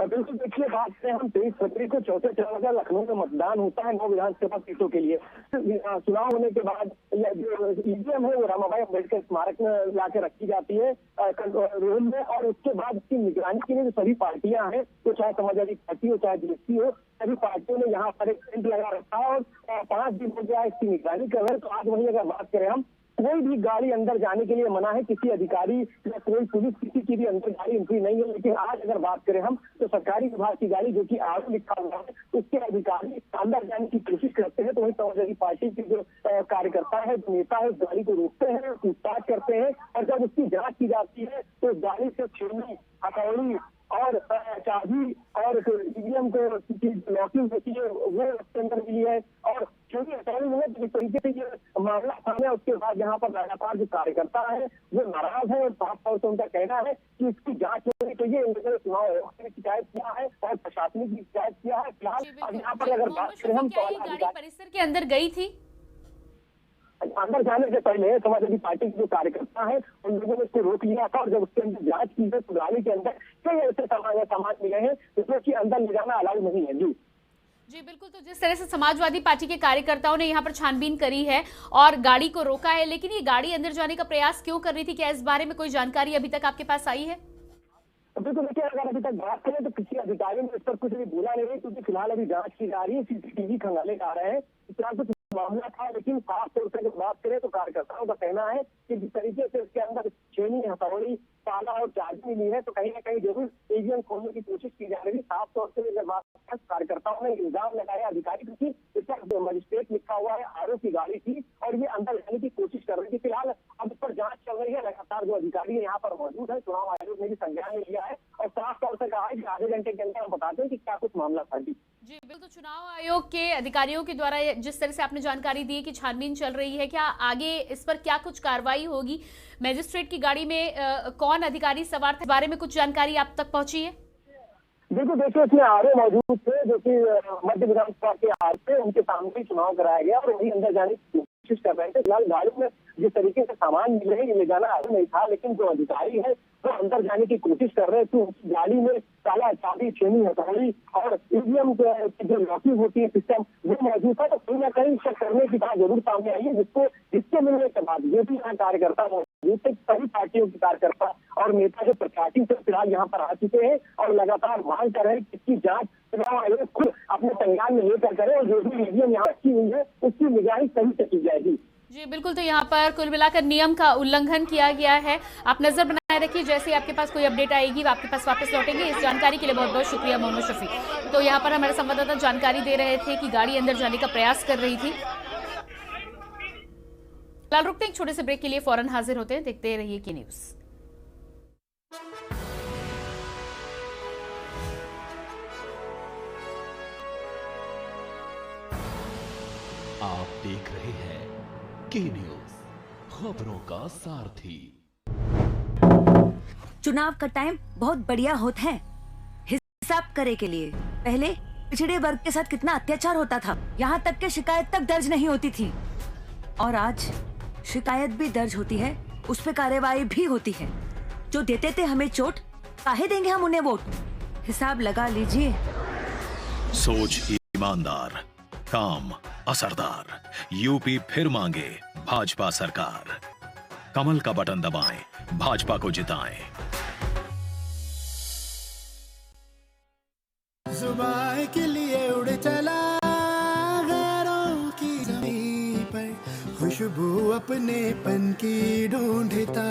बिल्कुल, देखिए बात करें हम 23 फरवरी को चौथे चरण का लखनऊ में मतदान होता है 9 विधानसभा सीटों के लिए। चुनाव होने के बाद जो ईवीएम है वो रमाबाई अंबेडकर स्मारक में लाके रखी जाती है रूम में, और उसके बाद इसकी निगरानी के लिए जो सभी पार्टियां हैं, तो चाहे समाजवादी पार्टी हो चाहे बीएसपी हो, सभी पार्टियों ने यहाँ पर एक टेंट लगा रखा है और 5 दिन हो गया इसकी निगरानी कर रहे हैं। तो आज वही अगर बात करें हम, कोई भी गाड़ी अंदर जाने के लिए मना है, किसी अधिकारी या कोई पुलिस किसी की भी अंदर गाड़ी एंट्री नहीं है। लेकिन आज अगर बात करें हम, तो सरकारी विभाग की गाड़ी जो कि आरोप लिखा हुआ है, उसके अधिकारी अंदर जाने की कोशिश करते हैं, तो वही समाजवादी पार्टी के जो कार्यकर्ता है, जो नेता है, उस गाड़ी को रोकते हैं, पूछताछ करते हैं, और जब उसकी जांच की जाती है तो गाड़ी से छेड़ने, हथौड़ी और चाबी और ईवीएम को लॉकिंग होती है वो उसके अंदर मिली है। और क्योंकि हथौड़ी में जिस तरीके से ये मामला सामने, उसके बाद यहाँ पर लगातार जो कार्यकर्ता है वो नाराज है और साफ तौर से उनका कहना है कि इसकी जांच होनी चाहिए। उन्होंने चुनाव आयोग से शिकायत किया है और प्रशासनिक भी शिकायत किया है। फिलहाल अब यहाँ पर अगर बात करें हम, गाड़ी परिसर के अंदर गई थी, अंदर जाने से पहले समाजवादी पार्टी के जो कार्यकर्ता है उन लोगों ने इसको रोक लिया था, और जब उसके अंदर जांच की गई तो गाड़ी के अंदर कई ऐसे सामान मिले हैं जिसमें कि अंदर ले जाना अलाउ नहीं है। जी बिल्कुल। तो जिस तरह से समाजवादी पार्टी के कार्यकर्ताओं ने यहाँ पर छानबीन करी है और गाड़ी को रोका है, लेकिन ये गाड़ी अंदर जाने का प्रयास क्यों कर रही थी, क्या इस बारे में कोई जानकारी अभी तक आपके पास आई है? बिल्कुल, देखिए अगर अभी तक बात करें तो किसी अधिकारी ने इस पर कुछ भी बोला नहीं है, क्योंकि फिलहाल अभी जांच की जा रही है, सीसीटीवी खंगाले जा रहे हैं, इतना कुछ मामला था। लेकिन साफ तौर से अगर बात करें तो कार्यकर्ताओं का कहना है कि जिस तरीके से इसके अंदर छेनी, हथौड़ी, ताला और चाबी मिली है, तो कहीं ना कहीं जरूर ईवीएम खोलने की कोशिश की जा रही है। साफ तौर से अगर बात करें, कार्यकर्ताओं ने इल्जाम लगाया अधिकारी, क्योंकि इस पर मजिस्ट्रेट लिखा हुआ है, आरोप की गाड़ी थी और ये अंदर जाने की कोशिश कर रही थी। फिलहाल अब इस पर जांच चल रही है, लगातार जो अधिकारी यहाँ पर मौजूद है, चुनाव आयोग ने भी संज्ञान में लिया है और साफ तौर से कहा है कि आधे घंटे के अंदर हम बताते हैं कि क्या कुछ मामला था। जी बिल्कुल। तो चुनाव आयोग के अधिकारियों के द्वारा जिस तरह से आपने जानकारी दी कि छानबीन चल रही है, क्या आगे इस पर क्या कुछ कार्रवाई होगी? मैजिस्ट्रेट की गाड़ी में कौन अधिकारी सवार थे, इस बारे में कुछ जानकारी आप तक पहुंची है? बिल्कुल, देखिए इसमें आरओ मौजूद थे जो कि मध्य विधानसभा के आर थे, उनके सामने ही चुनाव कराया गया और वही अंदर जाने की कोशिश कर रहे थे। फिलहाल गाड़ी में जिस तरीके से सामान मिले हैं ये ले जाना आगे नहीं था, लेकिन जो अधिकारी है वो अंदर जाने की कोशिश कर रहे थे। उस गाड़ी में ताला, चाबी, छेनी, हथौड़ी और ईवीएम की जो लॉकिंग होती है सिस्टम वो मौजूद था। तो कहीं ना कहीं चेक करने की बात जरूर सामने आई है, जिसको इसके मिलने के बाद ये भी यहाँ कार्यकर्ता मौजूद थे, सभी पार्टियों के कार्यकर्ता और नेता जो प्रत्याशी से फिलहाल यहाँ पर आ चुके हैं और लगातार मांग कर रहे हैं कि इसकी जांच चुनाव आयोग खुद अपने संज्ञान में लेकर करे और जो भी ईवीएम यहाँ रखी हुई है उसकी निगरानी सही से की जाएगी। जी बिल्कुल, तो यहाँ पर कुल मिलाकर नियम का उल्लंघन किया गया है। आप नजर बनाए रखिए, जैसे ही आपके पास कोई अपडेट आएगी आपके पास वापस लौटेंगे। इस जानकारी के लिए बहुत बहुत शुक्रिया मोहम्मद शफी। तो यहाँ पर हमारे संवाददाता जानकारी दे रहे थे कि गाड़ी अंदर जाने का प्रयास कर रही थी। फिलहाल रुकते एक छोटे से ब्रेक के लिए, फौरन हाजिर होते हैं, देखते रहिए की न्यूज। आप देख रहे हैं के न्यूज, खबरों का सारथी। चुनाव का टाइम बहुत बढ़िया होता है हिसाब करे के लिए। पहले पिछड़े वर्ग के साथ कितना अत्याचार होता था, यहाँ तक कि शिकायत तक दर्ज नहीं होती थी, और आज शिकायत भी दर्ज होती है, उस पे कार्रवाई भी होती है। जो देते थे हमें चोट, काहे देंगे हम उन्हें वोट? हिसाब लगा लीजिए। सोच ईमानदार, काम असरदार, यूपी फिर मांगे भाजपा सरकार। कमल का बटन दबाएं, भाजपा को जिताएं। जुबान के लिए उड़ चला गैरों की ज़मीं पर, खुशबू अपने पन की ढूंढता।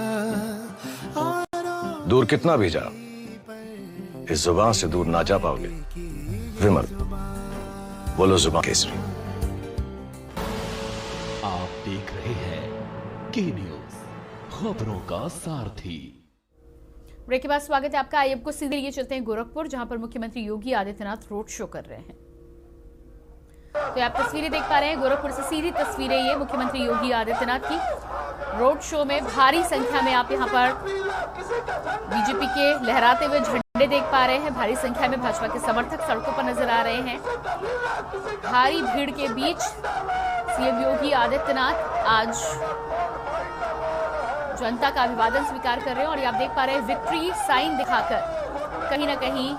दूर कितना भी जा, इस जुबान से दूर ना जा पाओगे। विमल, बोलो जुबान केसरी। आप देख रहे हैं के न्यूज, खबरों का सारथी। ब्रेक के बाद स्वागत है आपका। आइए आपको सीधे लिए चलते हैं गोरखपुर, जहां पर मुख्यमंत्री योगी आदित्यनाथ रोड शो कर रहे हैं। तो आप तस्वीरें देख पा रहे हैं, गोरखपुर से सीधी तस्वीरें ये मुख्यमंत्री योगी आदित्यनाथ की। रोड शो में भारी संख्या में आप यहां पर बीजेपी के लहराते हुए झंडे देख पा रहे हैं। भारी संख्या में भाजपा के समर्थक सड़कों पर नजर आ रहे हैं। भारी भीड़ के बीच सीएम योगी आदित्यनाथ आज जनता का अभिवादन स्वीकार कर रहे हैं और ये आप देख पा रहे हैं विक्ट्री साइन दिखाकर कहीं ना कहीं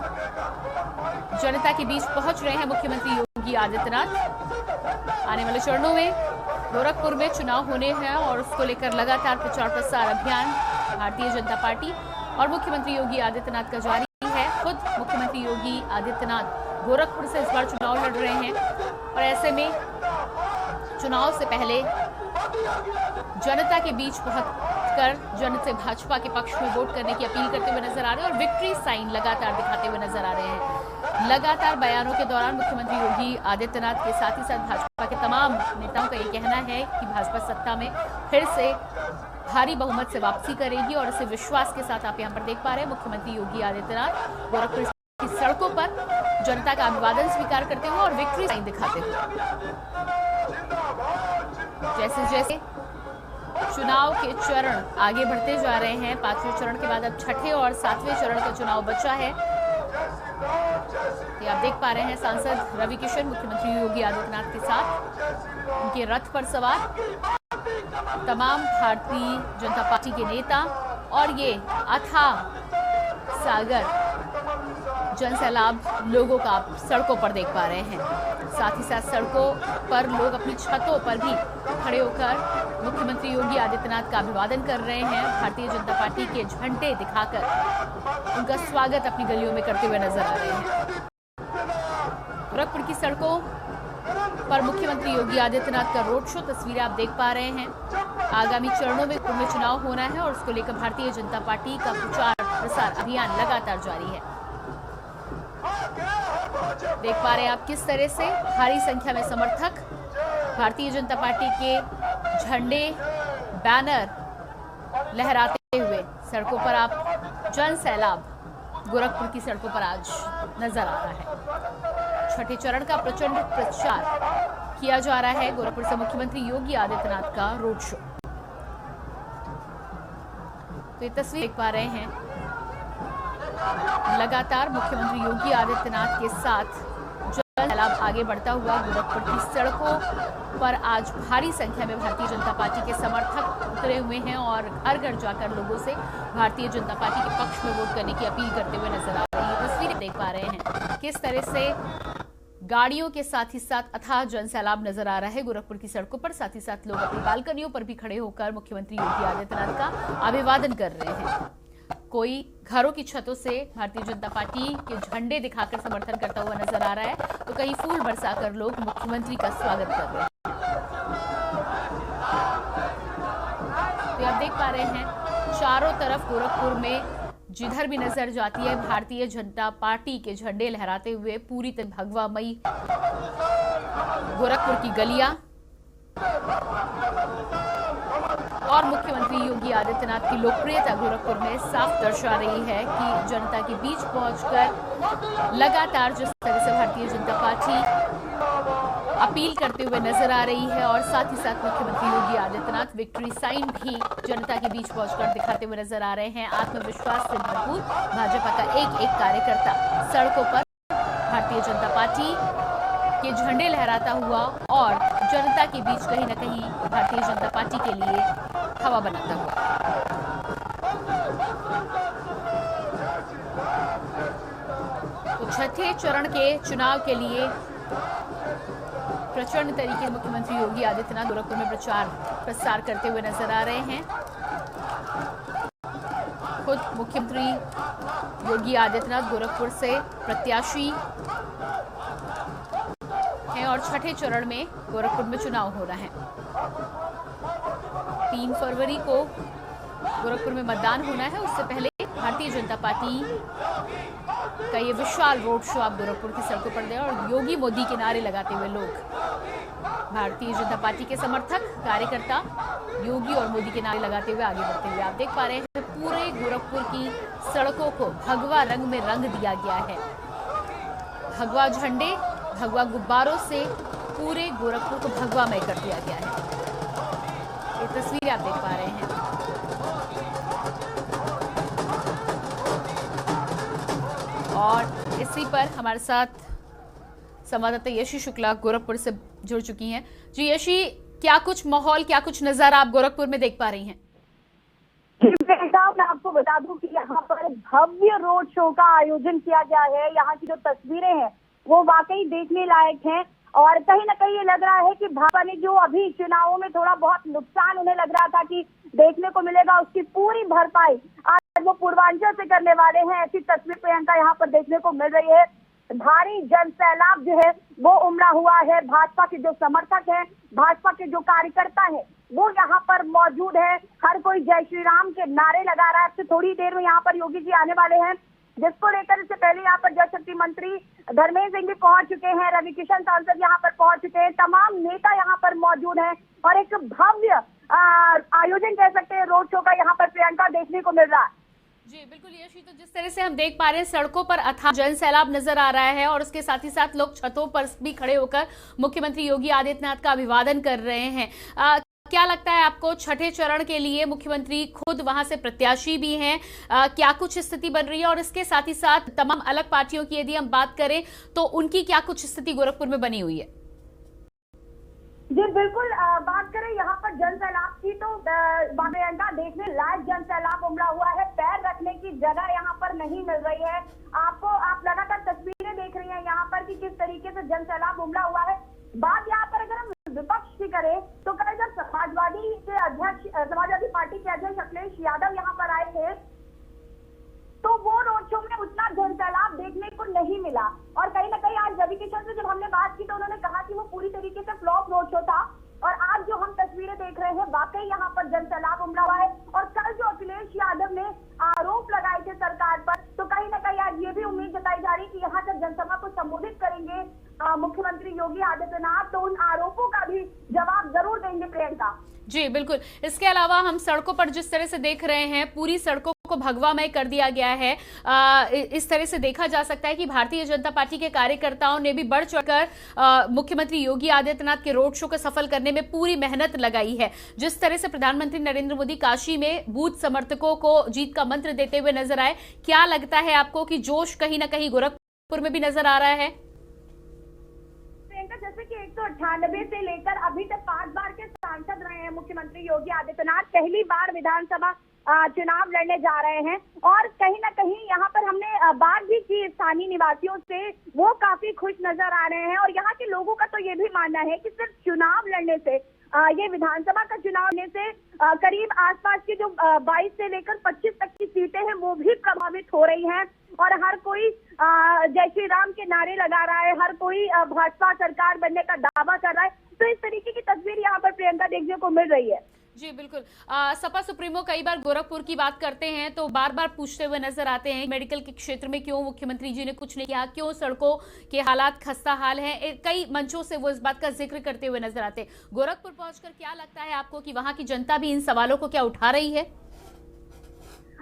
जनता के बीच पहुंच रहे हैं मुख्यमंत्री योगी आदित्यनाथ। आने वाले चरणों में गोरखपुर में चुनाव होने हैं और उसको लेकर लगातार प्रचार प्रसार अभियान भारतीय जनता पार्टी और मुख्यमंत्री योगी आदित्यनाथ का जारी है। खुद मुख्यमंत्री योगी आदित्यनाथ गोरखपुर से इस बार चुनाव लड़ रहे हैं और ऐसे में चुनाव से पहले जनता के बीच पहुंचकर जन से भाजपा के पक्ष में वोट करने की अपील करते हुए नजर आ रहे हैं और विक्ट्री साइन लगातार दिखाते हुए नजर आ रहे हैं। लगातार बयानों के दौरान मुख्यमंत्री योगी आदित्यनाथ के साथ ही साथ भाजपा के तमाम नेताओं का ये कहना है कि भाजपा सत्ता में फिर से भारी बहुमत से वापसी करेगी और इसे विश्वास के साथ आप यहाँ पर देख पा रहे हैं मुख्यमंत्री योगी आदित्यनाथ गोरखपुर की सड़कों पर जनता का अभिवादन स्वीकार करते हुए और विक्ट्री साइन दिखाते हुए। जैसे जैसे चुनाव के चरण आगे बढ़ते जा रहे हैं, 5वें चरण के बाद अब 6ठे और 7वें चरण का चुनाव बचा है। तो आप देख पा रहे हैं सांसद रवि किशन मुख्यमंत्री योगी आदित्यनाथ के साथ उनके रथ पर सवार तमाम भारतीय जनता पार्टी के नेता और ये अथाह सागर जन सैलाब लोगों का आप सड़कों पर देख पा रहे हैं। साथ ही साथ सड़कों पर लोग अपनी छतों पर भी खड़े होकर मुख्यमंत्री योगी आदित्यनाथ का अभिवादन कर रहे हैं। भारतीय जनता पार्टी के झंडे दिखाकर उनका स्वागत अपनी गलियों में करते हुए नजर आ रहे हैं। गोरखपुर की सड़कों पर मुख्यमंत्री योगी आदित्यनाथ का रोड शो तस्वीरें आप देख पा रहे हैं। आगामी चरणों में चुनाव होना है और उसको लेकर भारतीय जनता पार्टी का प्रचार प्रसार अभियान लगातार जारी है। देख पा रहे हैं आप किस तरह से भारी संख्या में समर्थक भारतीय जनता पार्टी के झंडे बैनर लहराते हुए सड़कों पर आप जन सैलाब गोरखपुर की सड़कों पर आज नजर आ रहा है। छठे चरण का प्रचंड प्रचार किया जा रहा है। गोरखपुर से मुख्यमंत्री योगी आदित्यनाथ का रोड शो। तो ये तस्वीर देख पा रहे हैं लगातार मुख्यमंत्री योगी आदित्यनाथ के साथ जल सैलाब आगे बढ़ता हुआ गोरखपुर की सड़कों पर आज भारी संख्या में भारतीय जनता पार्टी के समर्थक उतरे हुए हैं और घर घर जाकर लोगों से भारतीय जनता पार्टी के पक्ष में वोट करने की अपील करते हुए नजर आ रही है। तस्वीरें देख पा रहे हैं किस तरह से गाड़ियों के साथ ही साथ अथाह जन सैलाब नजर आ रहा है गोरखपुर की सड़कों पर। साथ ही साथ लोग अपनी बालकनियों पर भी खड़े होकर मुख्यमंत्री योगी आदित्यनाथ का अभिवादन कर रहे हैं। कोई घरों की छतों से भारतीय जनता पार्टी के झंडे दिखाकर समर्थन करता हुआ नजर आ रहा है, तो कहीं फूल बरसाकर लोग मुख्यमंत्री का स्वागत कर रहे हैं। तो आप देख पा रहे हैं चारों तरफ गोरखपुर में जिधर भी नजर जाती है भारतीय जनता पार्टी के झंडे लहराते हुए पूरी तरह भगवामयी गोरखपुर की गलियां और मुख्यमंत्री योगी आदित्यनाथ की लोकप्रियता गोरखपुर में साफ दर्शा रही है कि जनता के बीच पहुंचकर लगातार जिस तरह से भारतीय जनता पार्टी अपील करते हुए नजर आ रही है और साथ ही साथ मुख्यमंत्री योगी आदित्यनाथ विक्ट्री साइन भी जनता के बीच पहुंचकर दिखाते हुए नजर आ रहे हैं। आत्मविश्वास से भरपूर भाजपा का एक एक कार्यकर्ता सड़कों पर भारतीय जनता पार्टी के झंडे लहराता हुआ और जनता के बीच कहीं न कहीं भारतीय जनता पार्टी के लिए हवा बनाता हुआ। तो छठे चरण के चुनाव के लिए प्रचंड तरीके से मुख्यमंत्री योगी आदित्यनाथ गोरखपुर में प्रचार प्रसार करते हुए नजर आ रहे हैं। खुद मुख्यमंत्री योगी आदित्यनाथ गोरखपुर से प्रत्याशी हैं और छठे चरण में गोरखपुर में चुनाव हो रहा है। 3 फरवरी को गोरखपुर में मतदान होना है, उससे पहले भारतीय जनता पार्टी का ये विशाल रोड शो आप गोरखपुर की सड़कों पर दें और योगी मोदी के नारे लगाते हुए लोग भारतीय जनता पार्टी के समर्थक कार्यकर्ता योगी और मोदी के नारे लगाते हुए आगे बढ़ते हुए आप देख पा रहे हैं पूरे गोरखपुर की सड़कों को भगवा रंग में रंग दिया गया है। भगवा झंडे भगवा गुब्बारों से पूरे गोरखपुर को भगवामय कर दिया गया है। ये तस्वीरें आप देख पा रहे हैं। और इसी पर हमारे साथ संवाददाता यशी शुक्ला गोरखपुर से जुड़ चुकी हैं। जी यशी, क्या कुछ माहौल, क्या कुछ नजारा आप गोरखपुर में देख पा रही हैं? मैं आपको बता दूं कि यहाँ पर भव्य रोड शो का आयोजन किया गया है। यहाँ की जो तस्वीरें हैं वो वाकई देखने लायक हैं और कहीं ना कहीं ये लग रहा है कि भाजपा ने जो अभी चुनावों में थोड़ा बहुत नुकसान उन्हें लग रहा था कि देखने को मिलेगा, उसकी पूरी भरपाई आज वो पूर्वांचल से करने वाले हैं। ऐसी तस्वीर प्रियंका यहाँ पर देखने को मिल रही है। भारी जन सैलाब जो है वो उमड़ा हुआ है। भाजपा के जो समर्थक हैं, भाजपा के जो कार्यकर्ता हैं वो यहाँ पर मौजूद है। हर कोई जय श्री राम के नारे लगा रहा है। अब से थोड़ी देर में यहाँ पर योगी जी आने वाले हैं, जिसको लेकर इससे पहले यहाँ पर जल शक्ति मंत्री धर्मेंद्र सिंह भी पहुंच चुके हैं, रवि किशन सांसद यहाँ पर पहुंच चुके हैं, तमाम नेता यहाँ पर मौजूद हैं और एक भव्य आयोजन कह सकते हैं रोड शो का यहाँ पर प्रियंका देखने को मिल रहा है। जी बिल्कुल यशी, तो जिस तरह से हम देख पा रहे हैं सड़कों पर अथाह जन सैलाब नजर आ रहा है और उसके साथ ही साथ लोग छतों पर भी खड़े होकर मुख्यमंत्री योगी आदित्यनाथ का अभिवादन कर रहे हैं। क्या लगता है आपको, छठे चरण के लिए मुख्यमंत्री खुद वहां से प्रत्याशी भी हैं, क्या कुछ स्थिति बन रही है और इसके साथ ही साथ तमाम अलग पार्टियों की यदि हम बात करें तो उनकी क्या कुछ स्थिति गोरखपुर में बनी हुई है? जी बिल्कुल, बात करें यहाँ पर जन सैलाब की तो प्रियंका देखने लायक जन सैलाब उमड़ा हुआ है। पैर रखने की जगह यहाँ पर नहीं मिल रही है। आप लगातार तस्वीरें देख रही हैं यहाँ पर कि किस तरीके से जन सैलाब उमड़ा हुआ है। बात यहाँ पर अगर हम विपक्ष की करें तो कल जब समाजवादी पार्टी के अध्यक्ष अखिलेश यादव यहाँ पर आए थे तो वो रोड शो में उतना जन सैलाब देखने को नहीं मिला और कहीं ना कहीं आज रवि किशन से जब हमने बात की तो उन्होंने कहा कि वो पूरी तरीके से फ्लॉप रोड शो था और आज जो हम तस्वीरें देख रहे हैं वाकई यहाँ पर जन सैलाब उमड़ा हुआ है। और कल जो अखिलेश यादव ने आरोप लगाए थे सरकार पर तो कहीं ना कहीं आज ये भी उम्मीद जताई जा रही है कि यहाँ जब जनसभा को संबोधित करेंगे मुख्यमंत्री योगी आदित्यनाथ तो उन आरोपों का भी जवाब जरूर देंगे प्रियंका। जी बिल्कुल, इसके अलावा हम सड़कों पर जिस तरह से देख रहे हैं पूरी सड़कों को भगवामय कर दिया गया है। इस तरह से देखा जा सकता है कि भारतीय जनता पार्टी के कार्यकर्ताओं ने भी बढ़ चढ़कर मुख्यमंत्री योगी आदित्यनाथ के रोड शो को सफल करने में पूरी मेहनत लगाई है। जिस तरह से प्रधानमंत्री नरेंद्र मोदी काशी में बूथ समर्थकों को जीत का मंत्र देते हुए नजर आए, क्या लगता है आपको कि जोश कहीं ना कहीं गोरखपुर में भी नजर आ रहा है? जैसे कि 198 से लेकर अभी तक 5 बार के सांसद रहे हैं मुख्यमंत्री योगी आदित्यनाथ, पहली बार विधानसभा चुनाव लड़ने जा रहे हैं और कहीं ना कहीं यहाँ पर हमने बात भी की स्थानीय निवासियों से, वो काफी खुश नजर आ रहे हैं। और यहाँ के लोगों का तो ये भी मानना है कि सिर्फ चुनाव लड़ने से, ये विधानसभा का चुनाव लेने से करीब आसपास की जो 22 से लेकर 25 तक की सीटें हैं वो भी प्रभावित हो रही हैं और हर कोई जय श्री राम के नारे लगा रहा है, हर कोई भाजपा सरकार बनने का दावा कर रहा है। तो इस तरीके की तस्वीर यहाँ पर प्रियंका देखने को मिल रही है। जी बिल्कुल। सपा सुप्रीमो कई बार गोरखपुर की बात करते हैं तो बार बार पूछते हुए नजर आते हैं मेडिकल के क्षेत्र में क्यों मुख्यमंत्री जी ने कुछ नहीं किया, क्यों सड़कों के हालात खस्ता हाल है। कई मंचों से वो इस बात का जिक्र करते हुए नजर आते हैं। गोरखपुर पहुंचकर क्या लगता है आपको कि वहां की जनता भी इन सवालों को क्या उठा रही है?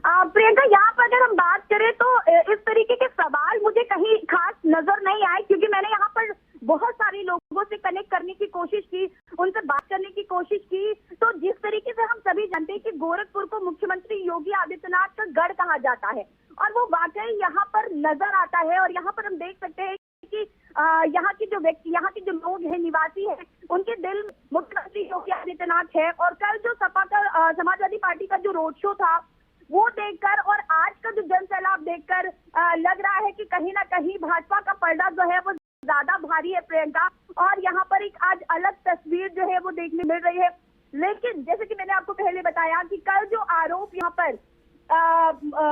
प्रियंका, यहाँ पर अगर हम बात करें तो इस तरीके के सवाल मुझे कहीं खास नजर नहीं आए, क्योंकि मैंने यहाँ पर बहुत सारे लोगों से कनेक्ट करने की कोशिश की, उनसे बात करने की कोशिश की। तो जिस तरीके से हम सभी जानते हैं कि गोरखपुर को मुख्यमंत्री योगी आदित्यनाथ का गढ़ कहा जाता है और वो वाकई यहाँ पर नजर आता है। और यहाँ पर हम देख सकते हैं कि यहाँ की जो व्यक्ति, यहाँ के जो लोग हैं, निवासी हैं, उनके दिल मुख्यमंत्री योगी आदित्यनाथ है। और कल जो सपा का समाजवादी पार्टी का जो रोड शो था वो देखकर और आज का जो जन सैलाब देखकर लग रहा है कि कहीं ना कहीं भाजपा का पलड़ा जो है वो ज्यादा भारी है प्रियंका। और यहाँ पर एक आज अलग तस्वीर जो है वो देखने मिल रही है। लेकिन जैसे कि मैंने आपको पहले बताया कि कल जो आरोप यहाँ पर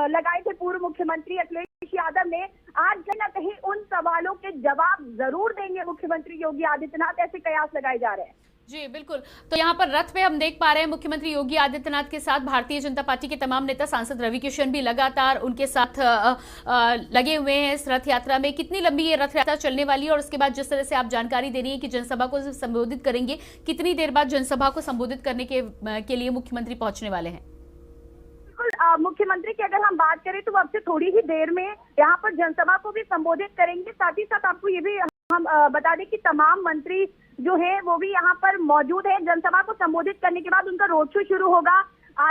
लगाए थे पूर्व मुख्यमंत्री अखिलेश यादव ने, आज कहीं ना कहीं उन सवालों के जवाब जरूर देंगे मुख्यमंत्री योगी आदित्यनाथ, ऐसे कयास लगाए जा रहे हैं। जी बिल्कुल। तो यहाँ पर रथ पे हम देख पा रहे हैं मुख्यमंत्री योगी आदित्यनाथ के साथ भारतीय जनता पार्टी के तमाम नेता, सांसद रवि किशन भी लगातार उनके साथ लगे हुए हैं इस रथ यात्रा में। कितनी लंबी ये रथ यात्रा चलने वाली है और उसके बाद जिस तरह से आप जानकारी दे रही है कि जनसभा को संबोधित करेंगे, कितनी देर बाद जनसभा को संबोधित करने के लिए मुख्यमंत्री पहुंचने वाले हैं? मुख्यमंत्री की अगर हम बात करें तो वो अब से थोड़ी ही देर में यहाँ पर जनसभा को भी संबोधित करेंगे। साथ ही साथ आपको ये भी हम बता दें कि तमाम मंत्री जो है वो भी यहाँ पर मौजूद है। जनसभा को संबोधित करने के बाद उनका रोड शो शुरू होगा।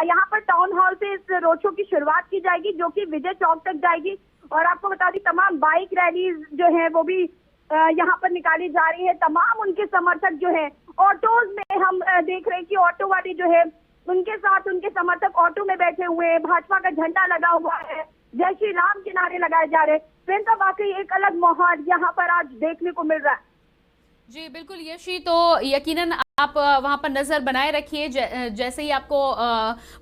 यहाँ पर टाउन हॉल से इस रोड शो की शुरुआत की जाएगी जो कि विजय चौक तक जाएगी। और आपको बता दें तमाम बाइक रैलीज जो है वो भी यहाँ पर निकाली जा रही है। तमाम उनके समर्थक जो है ऑटोज में हम देख रहे हैं कि ऑटो वाले जो है उनके साथ उनके समर्थक ऑटो में बैठे हुए हैं, भाजपा का झंडा लगा हुआ है, जय श्री राम के नारे लगाए जा रहे हैं। प्रियंका, वाकई एक अलग माहौल यहाँ पर आज देखने को मिल रहा है। जी बिल्कुल यशी, तो यकीनन आप वहां पर नजर बनाए रखिए। जैसे ही आपको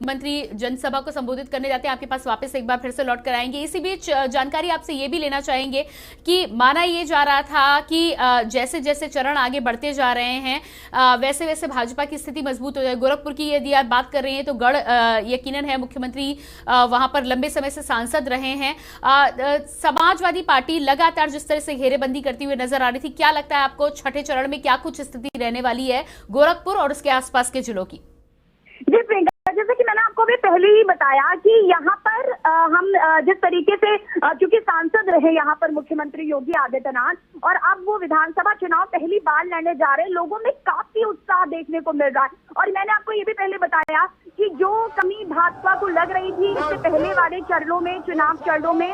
मंत्री जनसभा को संबोधित करने जाते हैं आपके पास वापस एक बार फिर से लौट कर आएंगे। इसी बीच जानकारी आपसे ये भी लेना चाहेंगे कि माना ये जा रहा था कि जैसे जैसे चरण आगे बढ़ते जा रहे हैं वैसे वैसे भाजपा की स्थिति मजबूत हो जाए। गोरखपुर की यदि आप बात कर रहे हैं तो गढ़ यकीनन है, मुख्यमंत्री वहां पर लंबे समय से सांसद रहे हैं। समाजवादी पार्टी लगातार जिस तरह से घेरेबंदी करती हुई नजर आ रही थी, क्या लगता है आपको छठे चरण में क्या कुछ स्थिति रहने वाली है गोरखपुर और उसके आसपास के जिलों की? जी प्रियंका, जैसे कि मैंने आपको भी पहले ही बताया कि यहाँ पर हम जिस तरीके से चूंकि सांसद रहे यहाँ पर मुख्यमंत्री योगी आदित्यनाथ और अब वो विधानसभा चुनाव पहली बार लड़ने जा रहे हैं, लोगों में काफी उत्साह देखने को मिल रहा है। और मैंने आपको ये भी पहले बताया कि जो कमी भाजपा को लग रही थी इससे पहले वाले चरणों में, चुनाव चरणों में,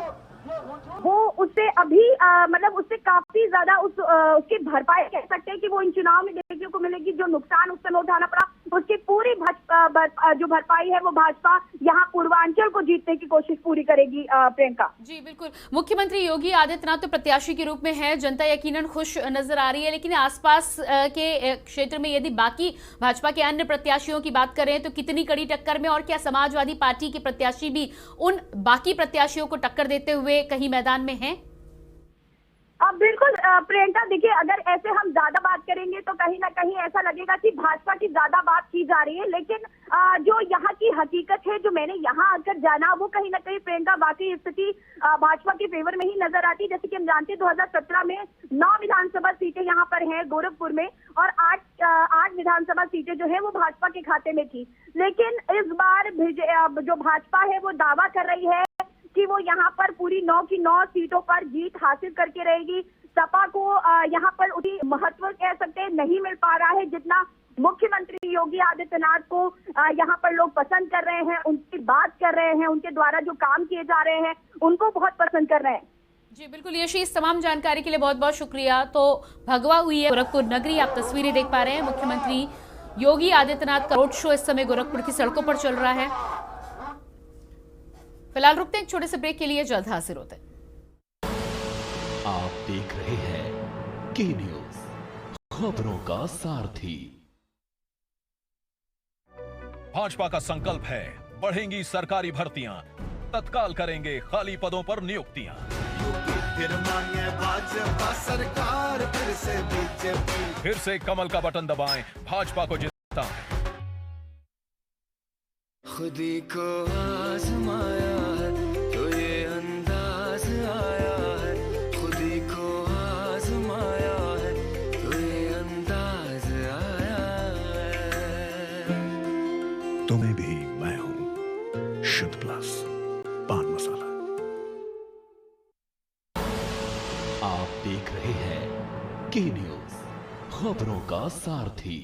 वो उससे अभी मतलब उससे काफी ज्यादा उसकी भरपाई कह सकते हैं कि वो इन चुनाव में देखने को मिलेगी। जो नुकसान उस समय उठाना पड़ा उसकी पूरी जो भरपाई है वो भाजपा यहाँ पूर्वांचल को जीतने की कोशिश पूरी करेगी। प्रियंका जी बिल्कुल, मुख्यमंत्री योगी आदित्यनाथ तो प्रत्याशी के रूप में है, जनता यकीनन खुश नजर आ रही है, लेकिन आसपास के क्षेत्र में यदि बाकी भाजपा के अन्य प्रत्याशियों की बात करें तो कितनी कड़ी टक्कर में, और क्या समाजवादी पार्टी के प्रत्याशी भी उन बाकी प्रत्याशियों को टक्कर देते हुए कहीं मैदान में हैं? अब बिल्कुल प्रियंका, देखिए अगर ऐसे हम ज्यादा बात करेंगे तो कहीं ना कहीं ऐसा लगेगा कि भाजपा की ज्यादा बात की जा रही है, लेकिन जो यहाँ की हकीकत है, जो मैंने यहाँ आकर जाना, वो कहीं ना कहीं प्रियंका बाकी स्थिति भाजपा के फेवर में ही नजर आती है। जैसे कि हम जानते हैं 2017 में 9 विधानसभा सीटें यहाँ पर हैं गोरखपुर में, और 8 विधानसभा सीटें जो है वो भाजपा के खाते में थी। लेकिन इस बार जो भाजपा है वो दावा कर रही है कि वो यहाँ पर पूरी 9 की 9 सीटों पर जीत हासिल करके रहेगी। सपा को यहाँ पर उतनी महत्व कह सकते हैं नहीं मिल पा रहा है जितना मुख्यमंत्री योगी आदित्यनाथ को यहाँ पर लोग पसंद कर रहे हैं, उनकी बात कर रहे हैं, उनके द्वारा जो काम किए जा रहे हैं उनको बहुत पसंद कर रहे हैं। जी बिल्कुल यशी, इस तमाम जानकारी के लिए बहुत बहुत शुक्रिया। तो भगवा हुई है गोरखपुर नगरी, आप तस्वीरें देख पा रहे हैं। मुख्यमंत्री योगी आदित्यनाथ का रोड शो इस समय गोरखपुर की सड़कों पर चल रहा है। फिलहाल रुकते हैं एक छोटे से ब्रेक के लिए, जल्द हाजिर होते हैं। आप देख रहे हैं के न्यूज, खबरों का सारथी। भाजपा का संकल्प है, बढ़ेंगी सरकारी भर्तियां, तत्काल करेंगे खाली पदों पर नियुक्तियां। फिर मांगे भाजपा सरकार, फिर से बीजेपी, फिर से कमल का बटन दबाएं, भाजपा को जिताएं। खुदी को आजमाया है तो ये अंदाज आया है, खुदी को आजमाया है तो ये अंदाज आया है। तुम्हें भी मैं हूं शुद्ध प्लस पान मसाला। आप देख रहे हैं के न्यूज, खबरों का सारथी।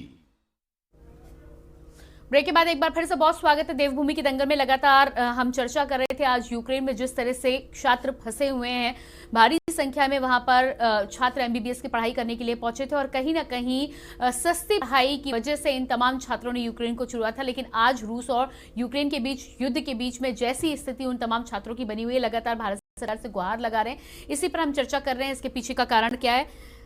ब्रेक के बाद एक बार फिर से बहुत स्वागत है। देवभूमि की दंगल में लगातार हम चर्चा कर रहे थे आज यूक्रेन में जिस तरह से छात्र फंसे हुए हैं, भारी संख्या में वहां पर छात्र एमबीबीएस की पढ़ाई करने के लिए पहुंचे थे, और कहीं ना कहीं सस्ती पढ़ाई की वजह से इन तमाम छात्रों ने यूक्रेन को चुना था। लेकिन आज रूस और यूक्रेन के बीच युद्ध के बीच में जैसी स्थिति उन तमाम छात्रों की बनी हुई है, लगातार भारत सरकार से गुहार लगा रहे हैं। इसी पर हम चर्चा कर रहे हैं, इसके पीछे का कारण क्या है।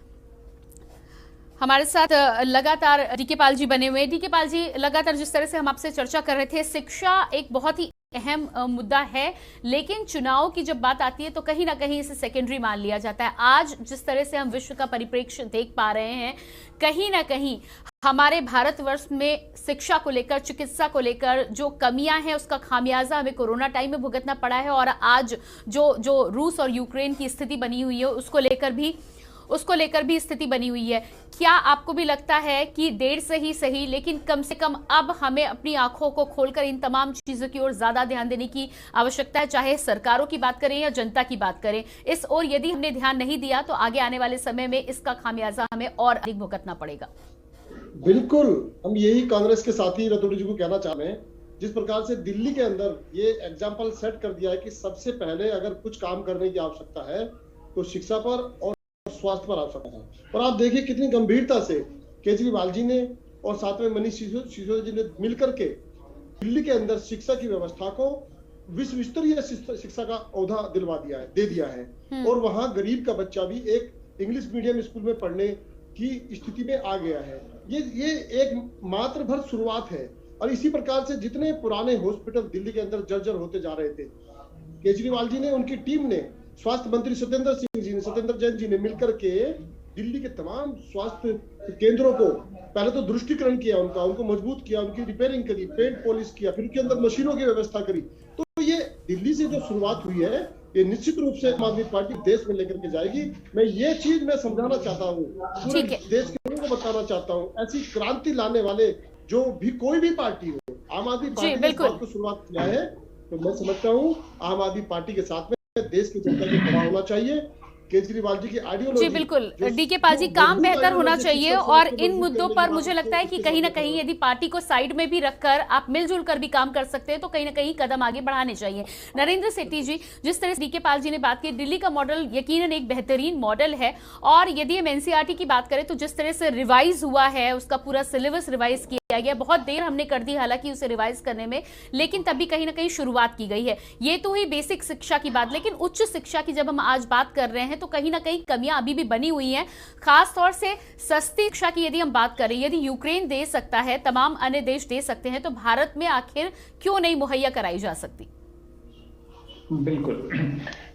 हमारे साथ लगातार डीके पाल जी बने हुए। डीके पाल जी, लगातार जिस तरह से हम आपसे चर्चा कर रहे थे, शिक्षा एक बहुत ही अहम मुद्दा है, लेकिन चुनाव की जब बात आती है तो कहीं ना कहीं इसे सेकेंडरी मान लिया जाता है। आज जिस तरह से हम विश्व का परिप्रेक्ष्य देख पा रहे हैं, कहीं ना कहीं हमारे भारतवर्ष में शिक्षा को लेकर, चिकित्सा को लेकर जो कमियां हैं उसका खामियाजा हमें कोरोना टाइम में भुगतना पड़ा है, और आज जो रूस और यूक्रेन की स्थिति बनी हुई है उसको लेकर भी स्थिति बनी हुई है। क्या आपको भी लगता है कि देर से ही सही, लेकिन कम से कम अब हमें अपनी आंखों को खोलकर इन तमाम चीजों की ओर ज्यादा ध्यान देने की आवश्यकता है, चाहे सरकारों की बात करें या जनता की बात करें। इस ओर यदि हमने ध्यान नहीं दिया तो आगे आने वाले समय में इसका खामियाजा हमें और अधिक भुगतना पड़ेगा। बिल्कुल, हम यही कांग्रेस के साथी रतोड़ी जी को कहना चाह रहे हैं। जिस प्रकार से दिल्ली के अंदर ये एग्जाम्पल सेट कर दिया है कि सबसे पहले अगर कुछ काम करने की आवश्यकता है तो शिक्षा पर और स्वास्थ्य पर आवश्यकता है। और आप देखिए कितनी गंभीरता से केजरीवाल जी ने और साथ में मनीष सिसोदिया जी ने मिलकर के दिल्ली के अंदर शिक्षा की व्यवस्था को विश्व स्तरीय शिक्षा का औहदा दे दिया है। और वहां गरीब का बच्चा भी एक इंग्लिश मीडियम स्कूल में पढ़ने की स्थिति में आ गया है। ये एक मात्र भर शुरुआत है। और इसी प्रकार से जितने पुराने हॉस्पिटल दिल्ली के अंदर जर्जर होते जा रहे थे, केजरीवाल जी ने, उनकी टीम ने, स्वास्थ्य मंत्री सत्येंद्र जैन जी ने मिलकर के दिल्ली के तमाम स्वास्थ्य केंद्रों को पहले तो दृष्टिकरण किया, उनको मजबूत किया, उनकी रिपेयरिंग करी, पेंट पॉलिश किया, फिर उनके अंदर मशीनों की व्यवस्था करी। तो ये दिल्ली से जो शुरुआत हुई है, ये निश्चित रूप से आम आदमी पार्टी देश में लेकर के जाएगी। मैं समझाना चाहता हूँ, पूरे देश के लोगों को बताना चाहता हूँ, ऐसी क्रांति लाने वाले जो भी कोई भी पार्टी हो, आम आदमी पार्टी ने को शुरुआत किया है। तो मैं समझता हूँ आम आदमी पार्टी के साथ में देश की जनता को खड़ा होना चाहिए। केजरीवाल जी की आइडियोलॉजी, जी बिल्कुल डीके पाल जी, काम बेहतर होना चाहिए। और इन मुद्दों पर मुझे लगता है कि कहीं ना कहीं यदि पार्टी को साइड में भी रखकर आप मिलजुल कर भी काम कर सकते हैं तो कहीं ना कहीं कदम आगे बढ़ाने चाहिए। नरेंद्र सेठी जी, जिस तरह से डीके पाल जी ने बात की, दिल्ली का मॉडल यकीनन एक बेहतरीन मॉडल है। और यदि हम एनसीईआरटी की बात करें तो जिस तरह से रिवाइज हुआ है, उसका पूरा सिलेबस रिवाइज किया गया, बहुत देर हमने कर दी हालांकि उसे रिवाइज करने में, लेकिन तभी कहीं ना कहीं शुरुआत की गई है। ये तो हुई बेसिक शिक्षा की बात, लेकिन उच्च शिक्षा की जब हम आज बात कर रहे हैं तो कहीं ना कहीं कमियां अभी भी बनी हुई हैं। खास तौर से सस्ती शिक्षा की यदि हम बात करें, यदि यूक्रेन दे सकता है, तमाम अन्य देश दे सकते हैं, तो भारत में आखिर क्यों नहीं मुहैया कराई जा सकती? बिल्कुल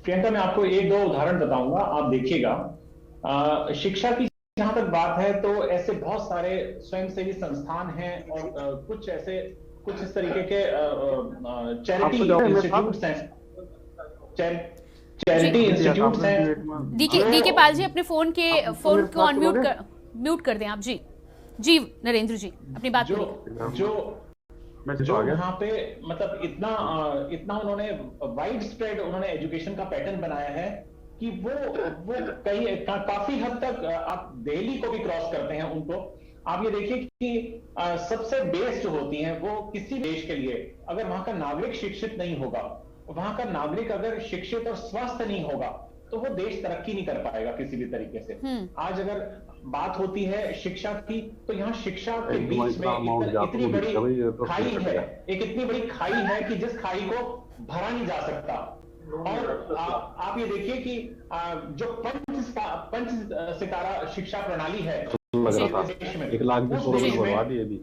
प्रियंका, मैं आपको एक दो उदाहरण बताऊंगा, आप देखिएगा। शिक्षा की जहां तक बात है तो ऐसे बहुत सारे स्वयंसेवी संस्थान हैं और कुछ इस तरीके के चैरिटी इंस्टीट्यूट्स हैं, चैरिटी इंस्टीट्यूट्स हैं। डीके पाल जी अपने फोन को अनम्यूट म्यूट कर दें आप। जी नरेंद्र जी अपनी बात जो यहाँ पे मतलब इतना उन्होंने वाइड स्प्रेड उन्होंने एजुकेशन का पैटर्न बनाया है कि वो काफी हद तक आप दिल्ली को भी क्रॉस करते हैं उनको। आप ये देखिए कि सबसे बेस जो होती हैं वो किसी देश के लिए, अगर वहां का नागरिक शिक्षित नहीं होगा, वहां का नागरिक अगर शिक्षित और स्वस्थ नहीं होगा तो वो देश तरक्की नहीं कर पाएगा किसी भी तरीके से। आज अगर बात होती है शिक्षा की तो यहाँ शिक्षा के बीच में इतनी बड़ी खाई है, एक इतनी बड़ी खाई है कि जिस खाई को भरा नहीं जा सकता। और आप ये देखिए कि जो पंच सितारा शिक्षा प्रणाली है देश में, 1 लाख भी 100 रुपए बढ़वा दिए अभी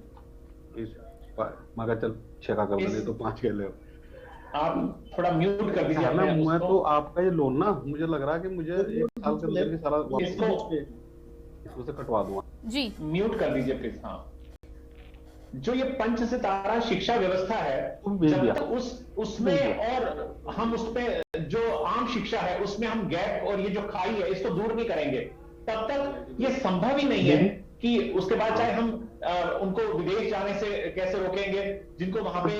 मगर चल 6 का कर देने तो 5 के ले। आप थोड़ा म्यूट कर दीजिए। मैं तो आपका ये लोन ना मुझे लग रहा है कि मुझे 1 साल के अंदर सारा इसको से कटवा दूंगा। जी म्यूट कर दीजिए प्लीज। हाँ, जो ये पंच सितारा शिक्षा व्यवस्था है जब तक उसमें और हम उसमें जो आम शिक्षा है उसमें हम गैप और ये जो खाई है इसको दूर नहीं करेंगे तब तक ये संभव ही नहीं है कि उसके बाद चाहे हम उनको विदेश जाने से कैसे रोकेंगे, जिनको वहां पे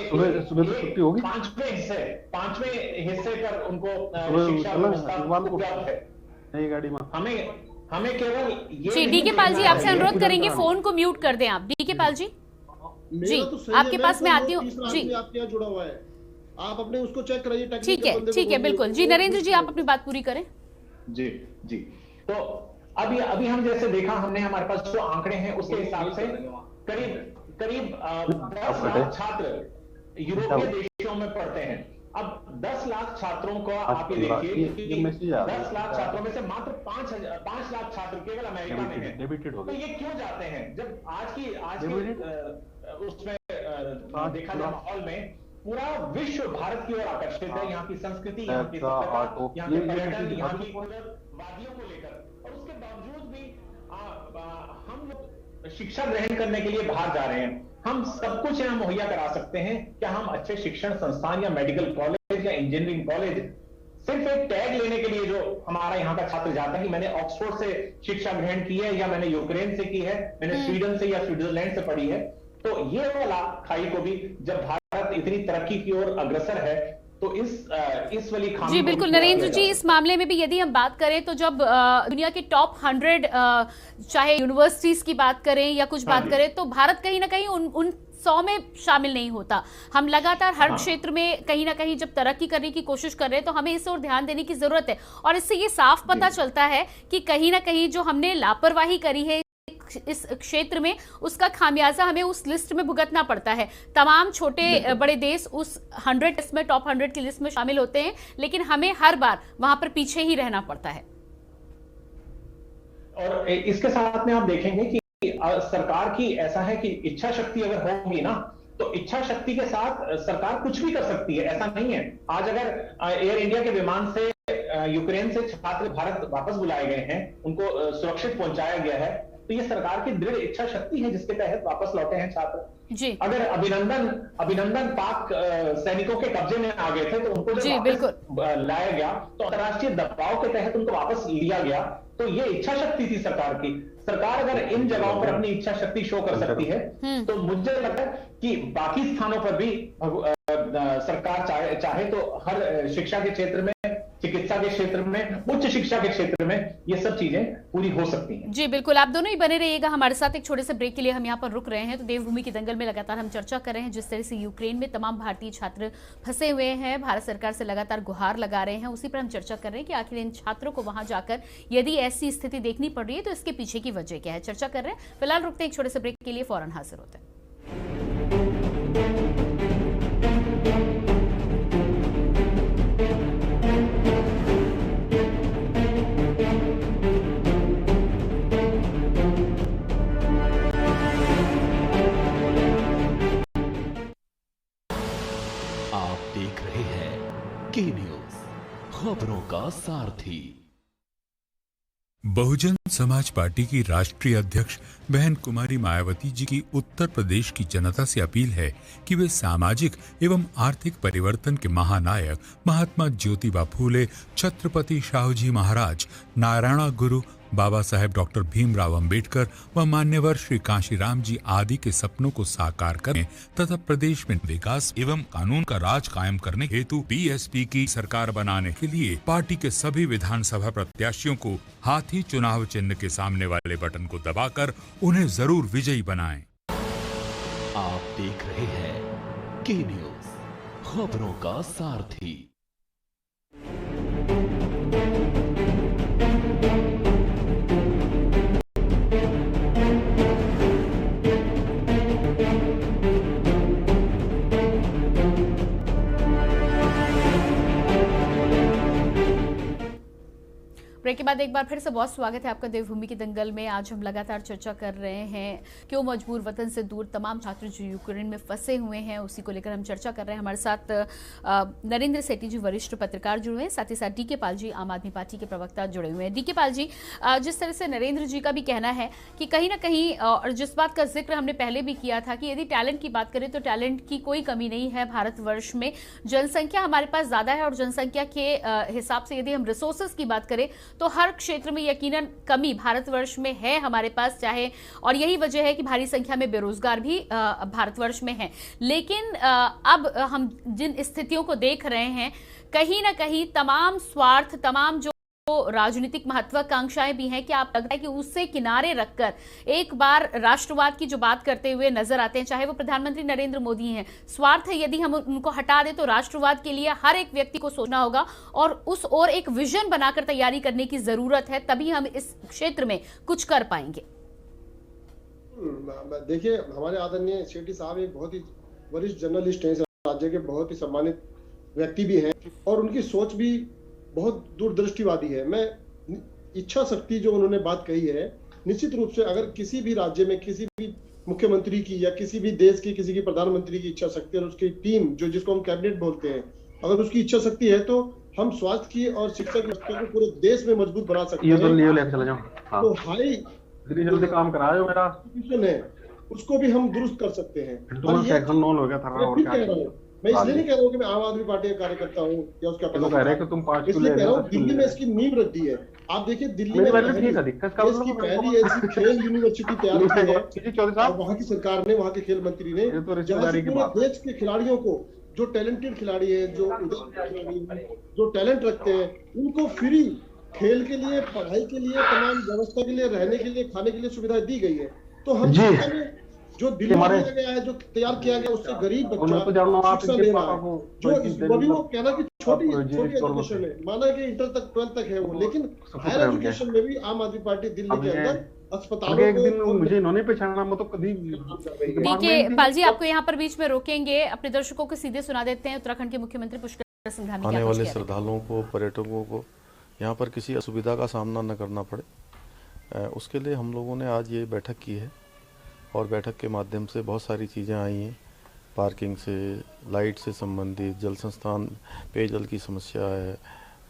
5वें हिस्से पर उनको शिक्षा व्यवस्था उपलब्ध है नई गाड़ी में। हमें केवल जी डीके पाल जी आपसे अनुरोध करेंगे फोन को म्यूट कर दें आप। डीके पाल जी जी आपके पास मैं आती हूँ जी, आपके यहाँ जुड़ा हुआ है, आप अपने उसको चेक कराइए। ठीक है बिल्कुल जी। नरेंद्र जी आप अपनी बात पूरी करें। जी तो अभी हम जैसे देखा हमने हमारे पास जो आंकड़े हैं उसके हिसाब से करीब 10 लाख छात्र यूरोपीय देशों में पढ़ते हैं। अब 10 लाख छात्रों को आप ये देखिए कि 10 लाख छात्रों में से मात्र 5 लाख छात्र केवल अमेरिका में हैं। तो ये क्यों जाते हैं जब आज की उसमें देखा जाए माहौल में पूरा विश्व भारत की ओर आकर्षित है। यहाँ की संस्कृति, यहाँ की सभ्यता, यहाँ के पर्यटन, यहाँ की वादियों को लेकर, और उसके बावजूद भी हम लोग शिक्षा ग्रहण करने के लिए बाहर जा रहे हैं। हम सब कुछ यहाँ मुहैया करा सकते हैं, क्या हम अच्छे शिक्षण संस्थान या मेडिकल कॉलेज या इंजीनियरिंग कॉलेज सिर्फ एक टैग लेने के लिए जो हमारा यहाँ का छात्र जाता है कि मैंने ऑक्सफोर्ड से शिक्षा ग्रहण की है या मैंने यूक्रेन से की है, मैंने स्वीडन से या स्विट्जरलैंड से पढ़ी है, तो ये वाला खाई को भी जब भारत इतनी तरक्की की ओर अग्रसर है तो इस वाली खामी जी बिल्कुल। नरेंद्र जी इस मामले में भी यदि हम बात करें तो जब दुनिया के टॉप 100 चाहे यूनिवर्सिटीज की बात करें या कुछ बात करें तो भारत कहीं ना कहीं उन 100 में शामिल नहीं होता। हम लगातार हर क्षेत्र में कहीं ना कहीं जब तरक्की करने की कोशिश कर रहे हैं तो हमें इस ओर ध्यान देने की जरूरत है। और इससे ये साफ पता चलता है कि कहीं ना कहीं जो हमने लापरवाही करी है इस क्षेत्र में उसका खामियाजा हमें उस लिस्ट में भुगतना पड़ता है। तमाम छोटे बड़े देश उस 100 में टॉप 100 की लिस्ट में शामिल होते हैं, लेकिन हमें हर बार वहां पर पीछे ही रहना पड़ता है। और इसके साथ में आप देखेंगे कि सरकार की ऐसा है कि इच्छा शक्ति अगर होगी ना तो इच्छा शक्ति के साथ सरकार कुछ भी कर सकती है, ऐसा नहीं है। आज अगर एयर इंडिया के विमान से यूक्रेन से छात्र भारत वापस बुलाए गए हैं, उनको सुरक्षित पहुंचाया गया है, तो ये सरकार की दृढ़ इच्छा शक्ति है जिसके तहत वापस लौटे हैं छात्र। जी। अगर अभिनंदन पाक सैनिकों के कब्जे में आ गए थे तो उनको जब वापस लाया गया तो अंतर्राष्ट्रीय दबाव के तहत उनको वापस लिया गया, तो ये इच्छा शक्ति थी सरकार की। सरकार अगर इन जगहों पर अपनी इच्छा शक्ति शो कर सकती है तो मुझे लगता है कि बाकी स्थानों पर भी सरकार चाहे तो हर शिक्षा के क्षेत्र में, चिकित्सा के क्षेत्र में, उच्च शिक्षा के क्षेत्र में ये सब चीजें पूरी हो सकती हैं। जी बिल्कुल, आप दोनों ही बने रहिएगा हमारे साथ। एक छोटे से ब्रेक के लिए हम यहाँ पर रुक रहे हैं। तो देवभूमि के दंगल में लगातार हम चर्चा कर रहे हैं जिस तरह से यूक्रेन में तमाम भारतीय छात्र फंसे हुए हैं, भारत सरकार से लगातार गुहार लगा रहे हैं। उसी पर हम चर्चा कर रहे हैं कि आखिर इन छात्रों को वहां जाकर यदि ऐसी स्थिति देखनी पड़ रही है तो इसके पीछे की वजह क्या है, चर्चा कर रहे हैं। फिलहाल रुकते हैं एक छोटे से ब्रेक के लिए, फौरन हाजिर होते हैं। के न्यूज, खबरों का सारथी। बहुजन समाज पार्टी की राष्ट्रीय अध्यक्ष बहन कुमारी मायावती जी की उत्तर प्रदेश की जनता से अपील है कि वे सामाजिक एवं आर्थिक परिवर्तन के महानायक महात्मा ज्योतिबा फूले, छत्रपति शाहूजी महाराज, नारायणा गुरु, बाबा साहेब डॉक्टर भीमराव अंबेडकर व मान्यवर श्री कांशीराम जी आदि के सपनों को साकार करें तथा प्रदेश में विकास एवं कानून का राज कायम करने हेतु बीएसपी की सरकार बनाने के लिए पार्टी के सभी विधानसभा प्रत्याशियों को हाथी चुनाव चिन्ह के सामने वाले बटन को दबाकर उन्हें जरूर विजयी बनाएं। आप देख रहे हैं के न्यूज, खबरों का सारथी। ब्रेक के बाद एक बार फिर से बहुत स्वागत है आपका देवभूमि के दंगल में। आज हम लगातार चर्चा कर रहे हैं क्यों मजबूर वतन से दूर तमाम छात्र जो यूक्रेन में फंसे हुए हैं, उसी को लेकर हम चर्चा कर रहे हैं। हमारे साथ नरेंद्र सेठी जी वरिष्ठ पत्रकार जुड़े हुए हैं, साथ ही साथ डीके पाल जी आम आदमी पार्टी के प्रवक्ता जुड़े हुए हैं। डीके पाल जी, जिस तरह से नरेंद्र जी का भी कहना है कि कहीं ना कहीं, और जिस बात का जिक्र हमने पहले भी किया था कि यदि टैलेंट की बात करें तो टैलेंट की कोई कमी नहीं है भारतवर्ष में। जनसंख्या हमारे पास ज्यादा है और जनसंख्या के हिसाब से यदि हम रिसोर्सेज की बात करें तो हर क्षेत्र में यकीनन कमी भारतवर्ष में है हमारे पास, चाहे, और यही वजह है कि भारी संख्या में बेरोजगार भी भारतवर्ष में हैं। लेकिन अब हम जिन स्थितियों को देख रहे हैं, कहीं ना कहीं तमाम स्वार्थ, तमाम जो राजनीतिक महत्वाकांक्षाएं भी हैं, कि आप लगता है कि उससे किनारे रखकर एक बार राष्ट्रवाद की जो बात करते हुए नजर आते हैं, चाहे वो प्रधानमंत्री नरेंद्र मोदी हैं। स्वार्थ यदि हम उनको हटा दें तो राष्ट्रवाद के लिए हर एक व्यक्ति को सोचना होगा और उस ओर एक विजन बनाकर तैयारी करने की जरूरत है, तभी हम इस क्षेत्र में कुछ कर पाएंगे। देखिए, हमारे आदरणीय शेट्टी साहब एक बहुत ही वरिष्ठ जर्नलिस्ट हैं, राज्य के बहुत ही सम्मानित व्यक्ति भी हैं और उनकी सोच भी बहुत दूरदृष्टिवादी है। मैं इच्छा शक्ति जो उन्होंने बात कही है, निश्चित रूप से अगर किसी भी राज्य में किसी भी मुख्यमंत्री की या किसी भी देश की किसी की प्रधानमंत्री की इच्छा शक्ति और उसकी टीम जो जिसको हम कैबिनेट बोलते हैं, अगर उसकी इच्छा शक्ति है तो हम स्वास्थ्य की और शिक्षा की व्यवस्था को पूरे देश में मजबूत बना सकते हैं। तो हाई जल्दी काम कराओ, मेरा है उसको भी हम दुरुस्त कर सकते हैं। मैं इसलिए नहीं कह रहा हूँ कि मैं आम आदमी पार्टी का कार्यकर्ता हूँ या उसका इसलिए कह रहा हूँ दिल्ली में इसकी नींव रख दी है। आप देखिए दिल्ली में इसकी पहली ऐसी खेल यूनिवर्सिटी तैयार की है और वहाँ की सरकार ने, वहाँ के खेल मंत्री ने, जहाँ से पूरे देश के खिलाड़ियों को, जो टैलेंटेड खिलाड़ी है, जो टैलेंट रखते हैं, उनको फ्री खेल के लिए, पढ़ाई के लिए, तमाम व्यवस्था के लिए, रहने के लिए, खाने के लिए सुविधाएं दी गई है। तो हम जो दिल्ली में दिया गया है, जो तैयार किया गया, उससे गरीब बच्चा शिक्षा ले रहा है। जो वो कहना कि छोटी एजुकेशन है, माना कि इंटर तक 12 तक है वो, लेकिन हायर एजुकेशन में भी आम आदमी पार्टी दिल्ली के अंदर अस्पतालों को मुझे इन्होंने पहचाना, मैं तो कभी। देखिए पाल जी, आपको यहाँ पर बीच में रोकेंगे, अपने दर्शकों को सीधे सुना देते हैं। उत्तराखंड के मुख्यमंत्री पुष्कर सिंह धामी आने वाले श्रद्धालुओं को, पर्यटकों को यहाँ पर किसी असुविधा का सामना न करना पड़े, उसके लिए हम लोगों ने आज ये बैठक की है और बैठक के माध्यम से बहुत सारी चीज़ें आई हैं। पार्किंग से, लाइट से संबंधित, जल संस्थान, पेयजल की समस्या है,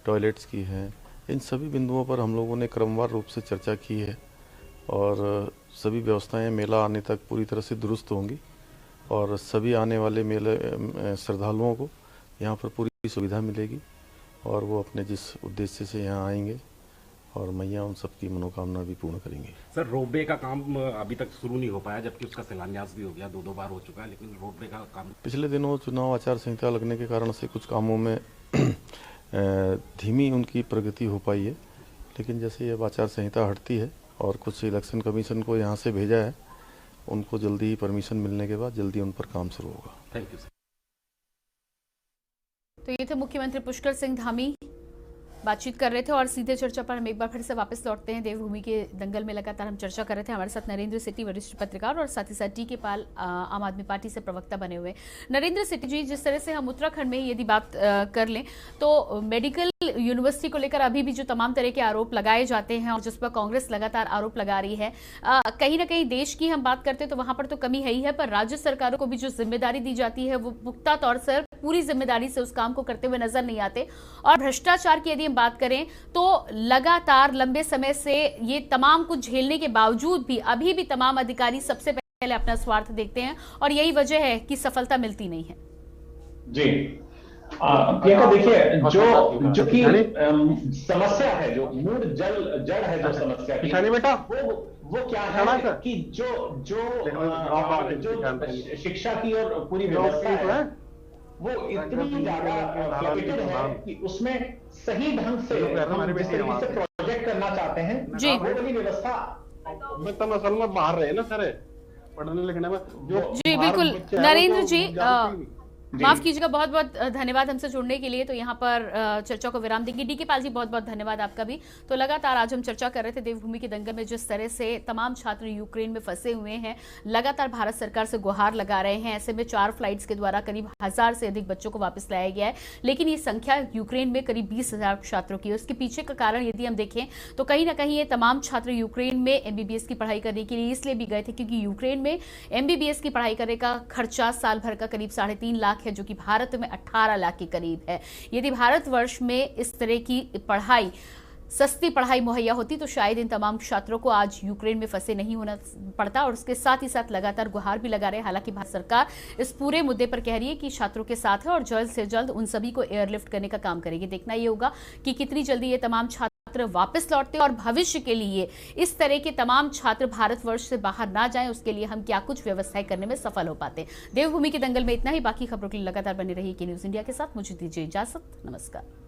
टॉयलेट्स की है, इन सभी बिंदुओं पर हम लोगों ने क्रमवार रूप से चर्चा की है और सभी व्यवस्थाएं मेला आने तक पूरी तरह से दुरुस्त होंगी और सभी आने वाले मेले श्रद्धालुओं को यहाँ पर पूरी सुविधा मिलेगी और वो अपने जिस उद्देश्य से यहाँ आएंगे और मैया उन सबकी मनोकामना भी पूर्ण करेंगे। सर, रोपवे का काम अभी तक शुरू नहीं हो पाया, जबकि उसका शिलान्यास भी हो गया, 2 बार हो चुका है, लेकिन रोपवे का काम पिछले दिनों चुनाव आचार संहिता लगने के कारण से कुछ कामों में धीमी उनकी प्रगति हो पाई है, लेकिन जैसे ये आचार संहिता हटती है और कुछ इलेक्शन कमीशन को यहाँ से भेजा है, उनको जल्दी ही परमिशन मिलने के बाद जल्दी उन पर काम शुरू होगा। Thank you sir. तो ये थे मुख्यमंत्री पुष्कर सिंह धामी, बातचीत कर रहे थे। और सीधे चर्चा पर हम एक बार फिर से वापस लौटते हैं। देवभूमि के दंगल में लगातार हम चर्चा कर रहे थे। हमारे साथ नरेंद्र सेठी वरिष्ठ पत्रकार और साथ ही साथ डीके पाल आम आदमी पार्टी से प्रवक्ता बने हुए। नरेंद्र सेठी जी, जिस तरह से हम उत्तराखंड में यदि बात कर लें तो मेडिकल यूनिवर्सिटी को लेकर अभी भी जो तमाम तरह के आरोप लगाए जाते हैं और जिस पर कांग्रेस लगातार आरोप लगा रही है, कहीं ना कहीं देश की हम बात करते हैं तो वहां पर तो कमी है ही है, पर राज्य सरकारों को भी जो जिम्मेदारी दी जाती है वो पुख्ता तौर पूरी जिम्मेदारी से उस काम को करते हुए नजर नहीं आते। और भ्रष्टाचार की यदि हम बात करें तो लगातार लंबे समय से ये तमाम कुछ झेलने के बावजूद भी अभी भी तमाम अधिकारी सबसे पहले अपना स्वार्थ देखते हैं और यही वजह है कि सफलता मिलती नहीं है। जी प्रियंका, देखिए जो कि समस्या है, जो मूल जड़ है जो समस्या की, बेटा वो क्या है कि जो शिक्षा की और पूरी व्यवस्था है वो इतनी ज्यादा फ्लैटेड है कि उसमें सही ढंग से हम जिस तरीके से प्रोजेक्ट करना चाहते हैं वो वाली व्यवस्था में तो असल में बाहर रहे ना सर पढ़ने लिखने में जो जी बिल्कुल। नरेंद्र जी माफ कीजिएगा, बहुत बहुत धन्यवाद हमसे जुड़ने के लिए। तो यहाँ पर चर्चा को विराम देंगे। डीके पाल जी बहुत बहुत धन्यवाद आपका भी। तो लगातार आज हम चर्चा कर रहे थे देवभूमि के दंगल में जिस तरह से तमाम छात्र यूक्रेन में फंसे हुए हैं, लगातार भारत सरकार से गुहार लगा रहे हैं। ऐसे में 4 फ्लाइट्स के द्वारा करीब 1000 से अधिक बच्चों को वापस लाया गया है, लेकिन ये संख्या यूक्रेन में करीब 20,000 छात्रों की है। उसके पीछे का कारण यदि हम देखें तो कहीं ना कहीं ये तमाम छात्र यूक्रेन में MBBS की पढ़ाई करने के लिए इसलिए भी गए थे क्योंकि यूक्रेन में MBBS की पढ़ाई करने का खर्चा साल भर का करीब 3.5 लाख है, जो कि भारत में 18 लाख के करीब है। यदि भारतवर्ष में इस तरह की पढ़ाई, सस्ती पढ़ाई मुहैया होती तो शायद इन तमाम छात्रों को आज यूक्रेन में फंसे नहीं होना पड़ता। और उसके साथ ही साथ लगातार गुहार भी लगा रहे। हालांकि भारत सरकार इस पूरे मुद्दे पर कह रही है कि छात्रों के साथ है और जल्द से जल्द उन सभी को एयरलिफ्ट करने का काम करेगी। देखना ये होगा कि कितनी जल्दी ये तमाम छात्र वापस लौटते और भविष्य के लिए इस तरह के तमाम छात्र भारतवर्ष से बाहर ना जाएं, उसके लिए हम क्या कुछ व्यवस्थाएं करने में सफल हो पाते। देवभूमि के दंगल में इतना ही। बाकी खबरों के लिए लगातार बने रहिए के न्यूज इंडिया के साथ। मुझे दीजिए इजाजत। नमस्कार।